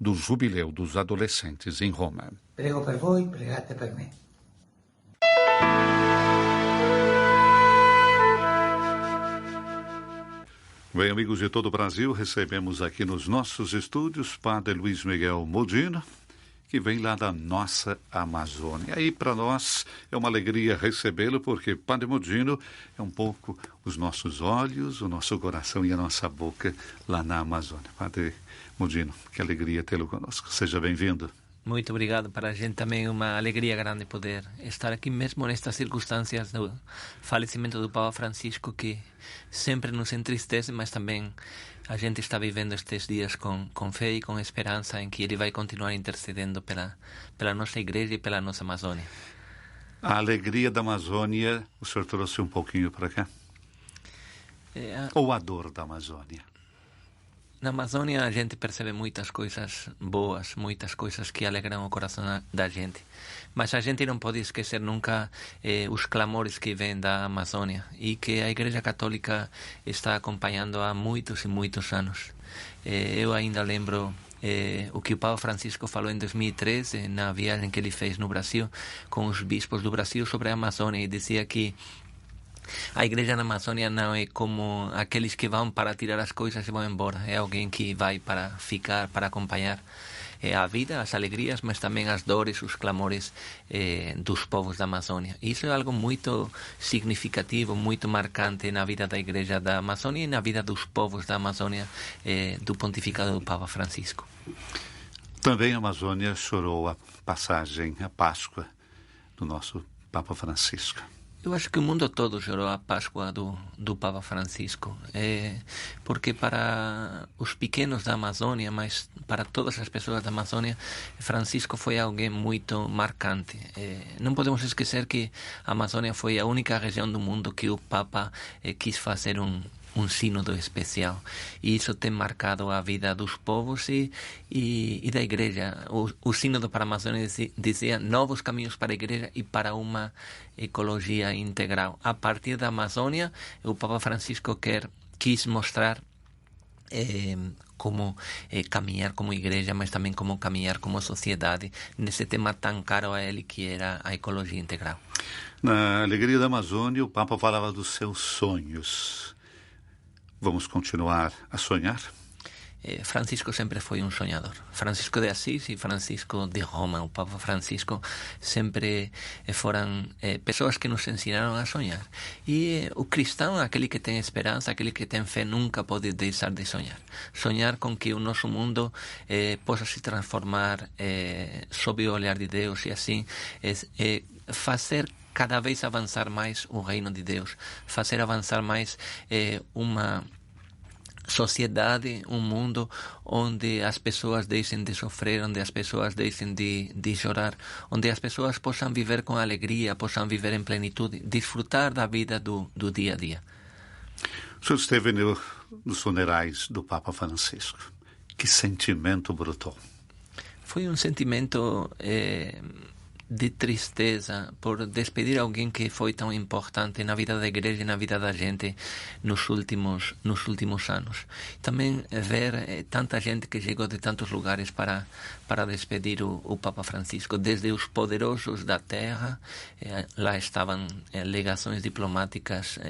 do Jubileu dos Adolescentes em Roma. Prego per voi, pregate per me. Bem, amigos de todo o Brasil, recebemos aqui nos nossos estúdios Padre Luiz Miguel Modino, que vem lá da nossa Amazônia. Aí, para nós, é uma alegria recebê-lo, porque Padre Modino é um pouco os nossos olhos, o nosso coração e a nossa boca lá na Amazônia. Padre Modino, que alegria tê-lo conosco. Seja bem-vindo. Muito obrigado. Para a gente também é uma alegria grande poder estar aqui mesmo nestas circunstâncias do falecimento do Papa Francisco, que sempre nos entristece, mas também a gente está vivendo estes dias com fé e com esperança em que ele vai continuar intercedendo pela nossa igreja e pela nossa Amazônia. A alegria da Amazônia, o senhor trouxe um pouquinho para cá? Ou a dor da Amazônia? Na Amazônia a gente percebe muitas coisas boas, muitas coisas que alegram o coração da gente. Mas a gente não pode esquecer nunca os clamores que vêm da Amazônia e que a Igreja Católica está acompanhando há muitos e muitos anos. Eu ainda lembro o que o Papa Francisco falou em 2013, na viagem que ele fez no Brasil, com os bispos do Brasil sobre a Amazônia, e dizia que a igreja na Amazônia não é como aqueles que vão para tirar as coisas e vão embora. É alguém que vai para ficar, para acompanhar. a vida, as alegrias, mas também as dores, os clamores dos povos da Amazônia. Isso é algo muito significativo, muito marcante na vida da Igreja da Amazônia e na vida dos povos da Amazônia do pontificado do Papa Francisco. Também a Amazônia chorou a passagem, a Páscoa do nosso Papa Francisco. Eu acho que o mundo todo chorou a Páscoa do Papa Francisco, porque para os pequenos da Amazônia, mas para todas as pessoas da Amazônia, Francisco foi alguém muito marcante. Não podemos esquecer que a Amazônia foi a única região do mundo que o Papa quis fazer um sínodo especial, e isso tem marcado a vida dos povos e da Igreja. O sínodo para a Amazônia dizia novos caminhos para a Igreja e para uma ecologia integral. A partir da Amazônia, o Papa Francisco quis mostrar como caminhar como igreja, mas também como caminhar como sociedade nesse tema tão caro a ele, que era a ecologia integral. Na Alegria da Amazônia, o Papa falava dos seus sonhos. Vamos continuar a sonhar? Francisco sempre foi um sonhador. Francisco de Assis e Francisco de Roma, o Papa Francisco, sempre foram pessoas que nos ensinaram a sonhar. E o cristão, aquele que tem esperança, aquele que tem fé, nunca pode deixar de sonhar. Sonhar com que o nosso mundo possa se transformar sob o olhar de Deus e assim fazer cada vez avançar mais o reino de Deus, fazer avançar mais uma sociedade, um mundo onde as pessoas deixem de sofrer, onde as pessoas deixem de chorar, onde as pessoas possam viver com alegria, possam viver em plenitude, desfrutar da vida do dia a dia. O senhor esteve nos funerais do Papa Francisco. Que sentimento brotou? Foi um sentimento de tristeza por despedir alguém que foi tão importante na vida da igreja e na vida da gente nos últimos anos. Também ver tanta gente que chegou de tantos lugares para despedir o Papa Francisco, desde os poderosos da terra, lá estavam legações diplomáticas,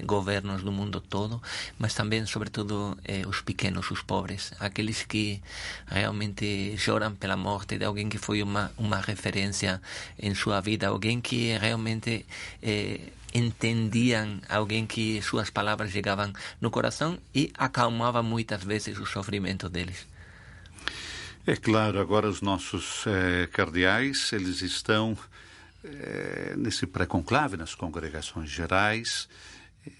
governos do mundo todo, mas também, sobretudo, os pequenos, os pobres, aqueles que realmente choram pela morte de alguém que foi uma referência em sua vida, alguém que realmente entendiam, alguém que suas palavras chegavam no coração e acalmava muitas vezes o sofrimento deles. É claro, agora os nossos cardeais, eles estão nesse pré-conclave, nas congregações gerais,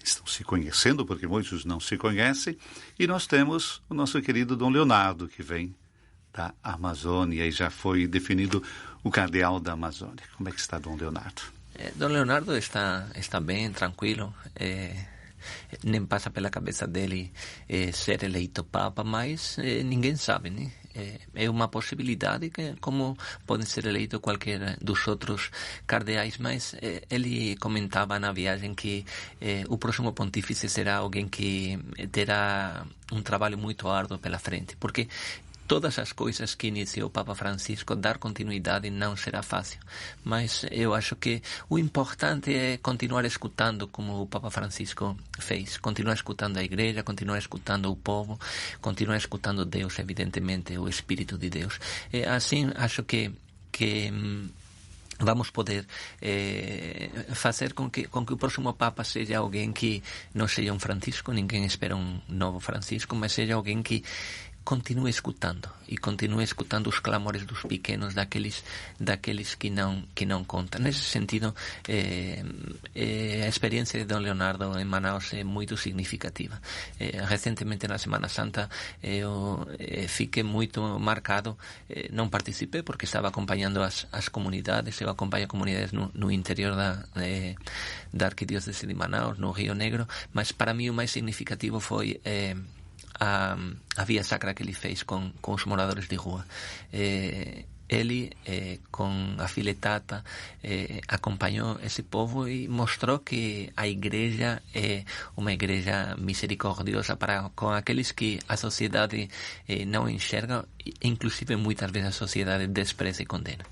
estão se conhecendo, porque muitos não se conhecem, e nós temos o nosso querido Dom Leonardo, que vem da Amazônia e já foi definido o cardeal da Amazônia. Como é que está Dom Leonardo? Dom Leonardo está bem, tranquilo. Nem passa pela cabeça dele ser eleito Papa, mas ninguém sabe, né? É uma possibilidade, que, como pode ser eleito qualquer dos outros cardeais, mas ele comentava na viagem que o próximo pontífice será alguém que terá um trabalho muito árduo pela frente, porque todas as coisas que iniciou o Papa Francisco, dar continuidade não será fácil. Mas eu acho que o importante é continuar escutando como o Papa Francisco fez. Continuar escutando a igreja, continuar escutando o povo, continuar escutando Deus, evidentemente, o Espírito de Deus. Assim, acho que vamos poder fazer com que o próximo Papa seja alguém que não seja um Francisco, ninguém espera um novo Francisco, mas seja alguém que continue escutando os clamores dos pequenos, daqueles que não contam. Nesse sentido, a experiência de Dom Leonardo em Manaus é muito significativa. Recentemente, na Semana Santa, eu fiquei muito marcado. Não participei porque estava acompanhando as comunidades. Eu acompanho comunidades no interior da Arquidiócese de Manaus, no Rio Negro, mas para mim o mais significativo foi a via sacra que ele fez com os moradores de rua. Ele, com a filetata, acompanhou esse povo e mostrou que a igreja é uma igreja misericordiosa com aqueles que a sociedade não enxerga, inclusive muitas vezes a sociedade despreza e condena.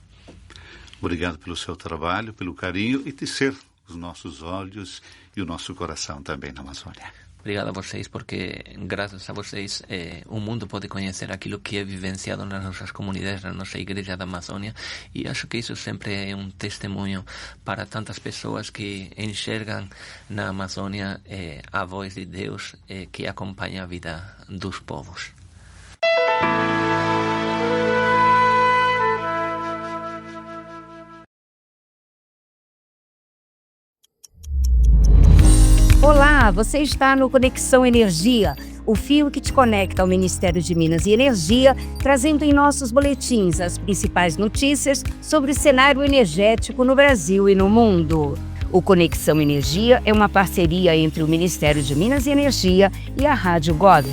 Obrigado pelo seu trabalho, pelo carinho e tecer os nossos olhos e o nosso coração também na Amazônia. Obrigado a vocês, porque graças a vocês o mundo pode conhecer aquilo que é vivenciado nas nossas comunidades, na nossa igreja da Amazônia, e acho que isso sempre é um testemunho para tantas pessoas que enxergam na Amazônia a voz de Deus que acompanha a vida dos povos. Olá, você está no Conexão Energia, o fio que te conecta ao Ministério de Minas e Energia, trazendo em nossos boletins as principais notícias sobre o cenário energético no Brasil e no mundo. O Conexão Energia é uma parceria entre o Ministério de Minas e Energia e a Rádio Gov.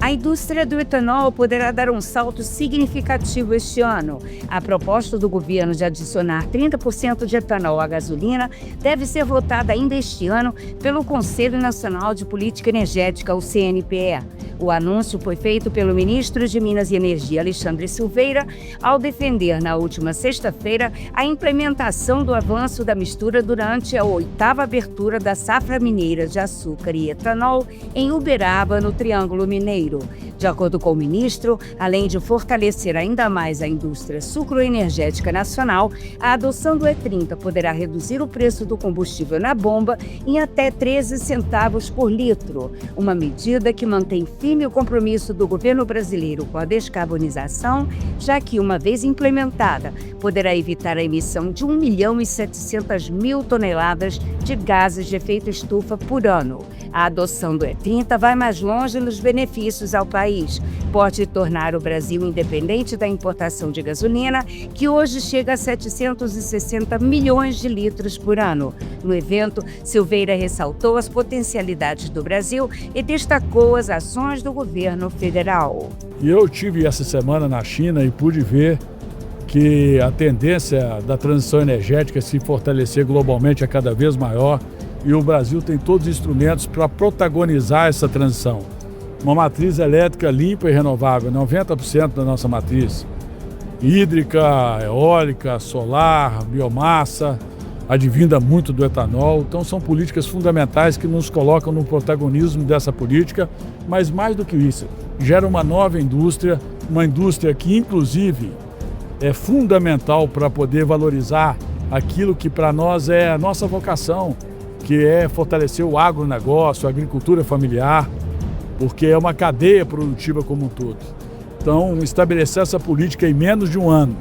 A indústria do etanol poderá dar um salto significativo este ano. A proposta do governo de adicionar 30% de etanol à gasolina deve ser votada ainda este ano pelo Conselho Nacional de Política Energética, o CNPE. O anúncio foi feito pelo ministro de Minas e Energia, Alexandre Silveira, ao defender na última sexta-feira a implementação do avanço da mistura durante a 8ª abertura da safra mineira de açúcar e etanol em Uberaba, no Triângulo Mineiro. De acordo com o ministro, além de fortalecer ainda mais a indústria sucroenergética nacional, a adoção do E30 poderá reduzir o preço do combustível na bomba em até 13 centavos por litro, uma medida que mantém firme o compromisso do governo brasileiro com a descarbonização, já que, uma vez implementada, poderá evitar a emissão de 1.700.000 toneladas de gases de efeito estufa por ano. A adoção do E30 vai mais longe nos benefícios ao país. Pode tornar o Brasil independente da importação de gasolina, que hoje chega a 760 milhões de litros por ano. No evento, Silveira ressaltou as potencialidades do Brasil e destacou as ações do governo federal. Eu estive essa semana na China e pude ver que a tendência da transição energética se fortalecer globalmente é cada vez maior e o Brasil tem todos os instrumentos para protagonizar essa transição. Uma matriz elétrica limpa e renovável, 90% da nossa matriz. Hídrica, eólica, solar, biomassa, advinda muito do etanol. Então são políticas fundamentais que nos colocam no protagonismo dessa política, mas mais do que isso, gera uma nova indústria, uma indústria que inclusive é fundamental para poder valorizar aquilo que para nós é a nossa vocação, que é fortalecer o agronegócio, a agricultura familiar, porque é uma cadeia produtiva como um todo. Então, estabelecer essa política em menos de um ano.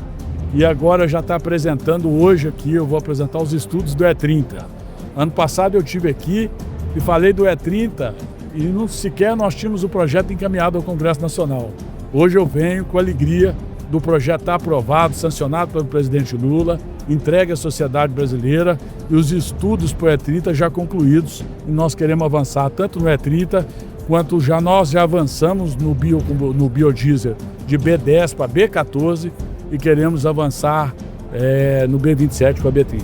E agora já está apresentando, hoje aqui, eu vou apresentar os estudos do E30. Ano passado eu estive aqui e falei do E30 e não sequer nós tínhamos o projeto encaminhado ao Congresso Nacional. Hoje eu venho com a alegria do projeto estar aprovado, sancionado pelo presidente Lula, entregue à sociedade brasileira e os estudos para o E30 já concluídos. E nós queremos avançar tanto no E30 quanto nós já avançamos no biodiesel de B10 para B14 e queremos avançar no B27 para B30.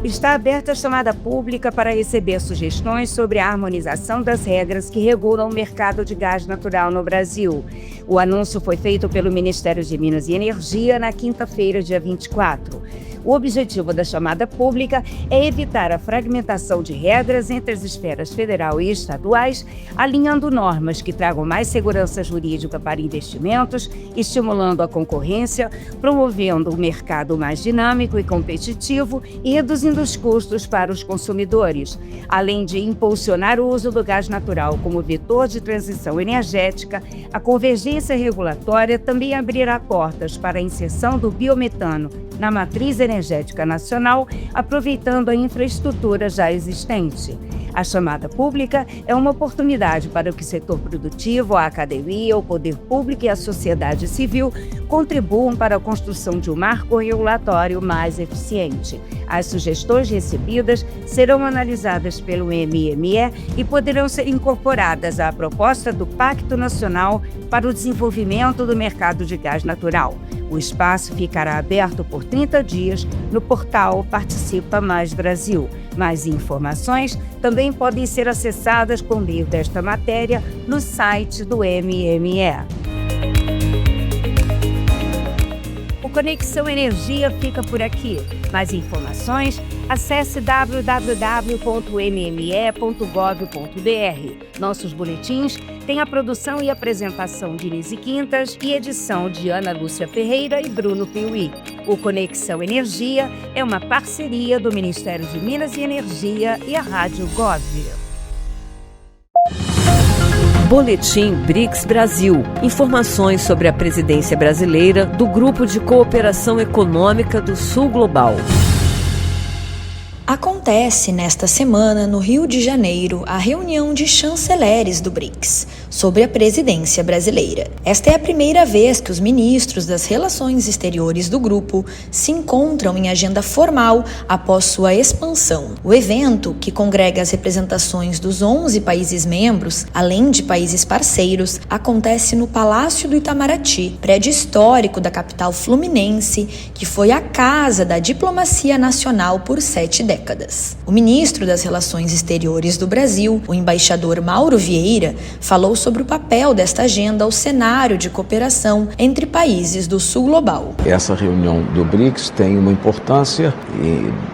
Está aberta a chamada pública para receber sugestões sobre a harmonização das regras que regulam o mercado de gás natural no Brasil. O anúncio foi feito pelo Ministério de Minas e Energia na quinta-feira, dia 24. O objetivo da chamada pública é evitar a fragmentação de regras entre as esferas federal e estaduais, alinhando normas que tragam mais segurança jurídica para investimentos, estimulando a concorrência, promovendo um mercado mais dinâmico e competitivo e reduzindo os custos para os consumidores, além de impulsionar o uso do gás natural como vetor de transição energética. A convergência regulatória também abrirá portas para a inserção do biometano na matriz energética nacional, aproveitando a infraestrutura já existente. A chamada pública é uma oportunidade para que o setor produtivo, a academia, o poder público e a sociedade civil contribuam para a construção de um marco regulatório mais eficiente. As sugestões recebidas serão analisadas pelo MME e poderão ser incorporadas à proposta do Pacto Nacional para o Desenvolvimento do Mercado de Gás Natural. O espaço ficará aberto por 30 dias no portal Participa Mais Brasil. Mais informações também podem ser acessadas com o link desta matéria no site do MME. O O Conexão Energia fica por aqui. Mais informações, acesse www.mme.gov.br. Nossos boletins têm a produção e apresentação de Nise Quintas e edição de Ana Lúcia Ferreira e Bruno Piuí. O Conexão Energia é uma parceria do Ministério de Minas e Energia e a Rádio Gov. Boletim BRICS Brasil. Informações sobre a presidência brasileira do Grupo de Cooperação Econômica do Sul Global. Acontece nesta semana, no Rio de Janeiro, a reunião de chanceleres do BRICS sobre a presidência brasileira. Esta é a primeira vez que os ministros das relações exteriores do grupo se encontram em agenda formal após sua expansão. O evento, que congrega as representações dos 11 países membros, além de países parceiros, acontece no Palácio do Itamaraty, prédio histórico da capital fluminense, que foi a casa da diplomacia nacional por 7 décadas. O ministro das Relações Exteriores do Brasil, o embaixador Mauro Vieira, falou sobre o papel desta agenda ao cenário de cooperação entre países do Sul Global. Essa reunião do BRICS tem uma importância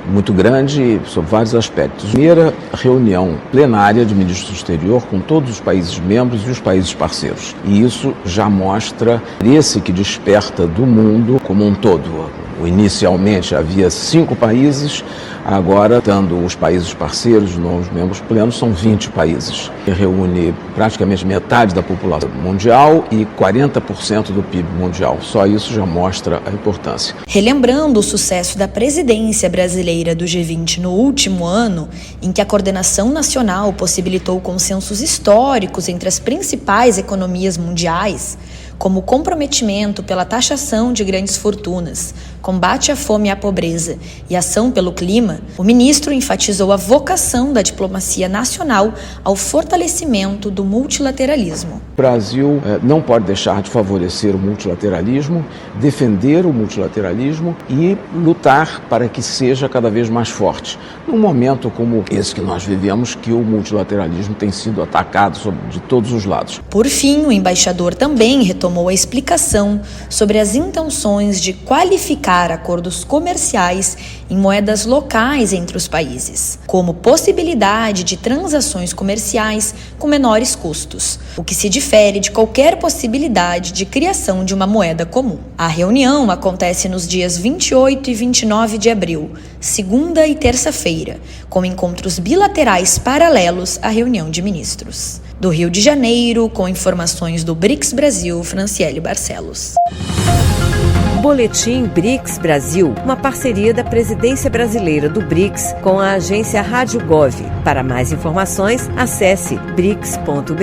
muito grande sobre vários aspectos. Primeira reunião plenária de ministros do exterior com todos os países membros e os países parceiros. E isso já mostra esse que desperta do mundo como um todo. Inicialmente havia 5 países, agora, estando os países parceiros, os novos membros plenos, são 20 países. Reúne praticamente metade da população mundial e 40% do PIB mundial. Só isso já mostra a importância. Relembrando o sucesso da presidência brasileira do G20 no último ano, em que a coordenação nacional possibilitou consensos históricos entre as principais economias mundiais, como comprometimento pela taxação de grandes fortunas, combate à fome e à pobreza e ação pelo clima, o ministro enfatizou a vocação da diplomacia nacional ao fortalecimento do multilateralismo. O Brasil não pode deixar de favorecer o multilateralismo, defender o multilateralismo e lutar para que seja cada vez mais forte. Num momento como esse que nós vivemos, que o multilateralismo tem sido atacado de todos os lados. Por fim, o embaixador também retomou a explicação sobre as intenções de qualificar acordos comerciais em moedas locais entre os países, como possibilidade de transações comerciais com menores custos, o que se difere de qualquer possibilidade de criação de uma moeda comum. A reunião acontece nos dias 28 e 29 de abril, segunda e terça-feira, com encontros bilaterais paralelos à reunião de ministros. Do Rio de Janeiro, com informações do BRICS Brasil, Franciele Barcelos. Boletim BRICS Brasil, uma parceria da presidência brasileira do BRICS com a agência Rádio Gov. Para mais informações, acesse brics.br.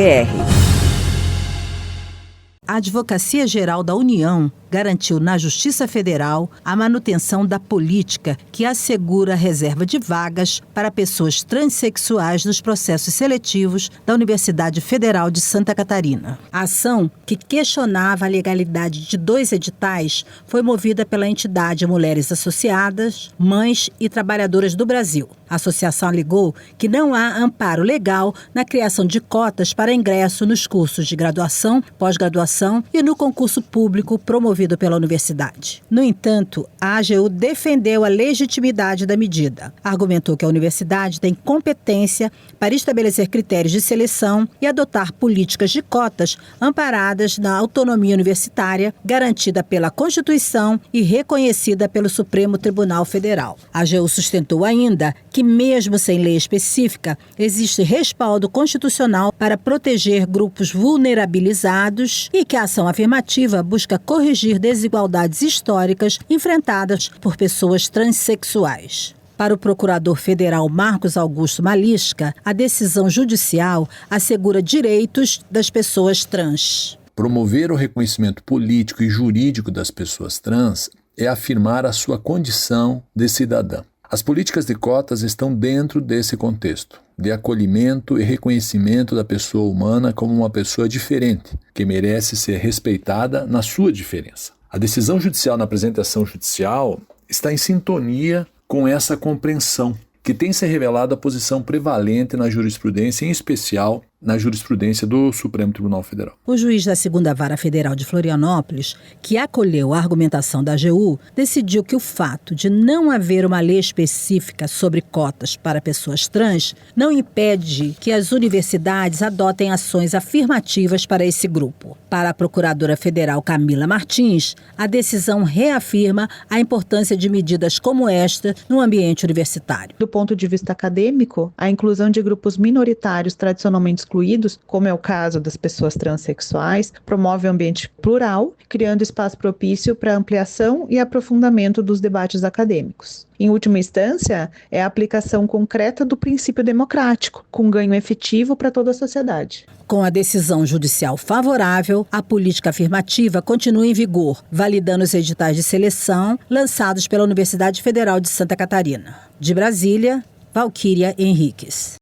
A Advocacia Geral da União garantiu na Justiça Federal a manutenção da política que assegura a reserva de vagas para pessoas transexuais nos processos seletivos da Universidade Federal de Santa Catarina. A ação, que questionava a legalidade de 2 editais, foi movida pela entidade Mulheres Associadas, Mães e Trabalhadoras do Brasil. A associação alegou que não há amparo legal na criação de cotas para ingresso nos cursos de graduação, pós-graduação e no concurso público promovido pela universidade. No entanto, a AGU defendeu a legitimidade da medida. Argumentou que a universidade tem competência para estabelecer critérios de seleção e adotar políticas de cotas amparadas na autonomia universitária, garantida pela Constituição e reconhecida pelo Supremo Tribunal Federal. A AGU sustentou ainda que, mesmo sem lei específica, existe respaldo constitucional para proteger grupos vulnerabilizados e que a ação afirmativa busca corrigir desigualdades históricas enfrentadas por pessoas transexuais. Para o procurador federal Marcos Augusto Malisca, a decisão judicial assegura direitos das pessoas trans. Promover o reconhecimento político e jurídico das pessoas trans é afirmar a sua condição de cidadã. As políticas de cotas estão dentro desse contexto, de acolhimento e reconhecimento da pessoa humana como uma pessoa diferente, que merece ser respeitada na sua diferença. A decisão judicial na apresentação judicial está em sintonia com essa compreensão, que tem se revelado a posição prevalente na jurisprudência, em especial na jurisprudência do Supremo Tribunal Federal. O juiz da 2ª Vara Federal de Florianópolis, que acolheu a argumentação da AGU, decidiu que o fato de não haver uma lei específica sobre cotas para pessoas trans não impede que as universidades adotem ações afirmativas para esse grupo. Para a procuradora federal Camila Martins, a decisão reafirma a importância de medidas como esta no ambiente universitário. Do ponto de vista acadêmico, a inclusão de grupos minoritários tradicionalmente excluídos, como é o caso das pessoas transexuais, promove um ambiente plural, criando espaço propício para ampliação e aprofundamento dos debates acadêmicos. Em última instância, é a aplicação concreta do princípio democrático, com ganho efetivo para toda a sociedade. Com a decisão judicial favorável, a política afirmativa continua em vigor, validando os editais de seleção lançados pela Universidade Federal de Santa Catarina. De Brasília, Valquíria Henriques.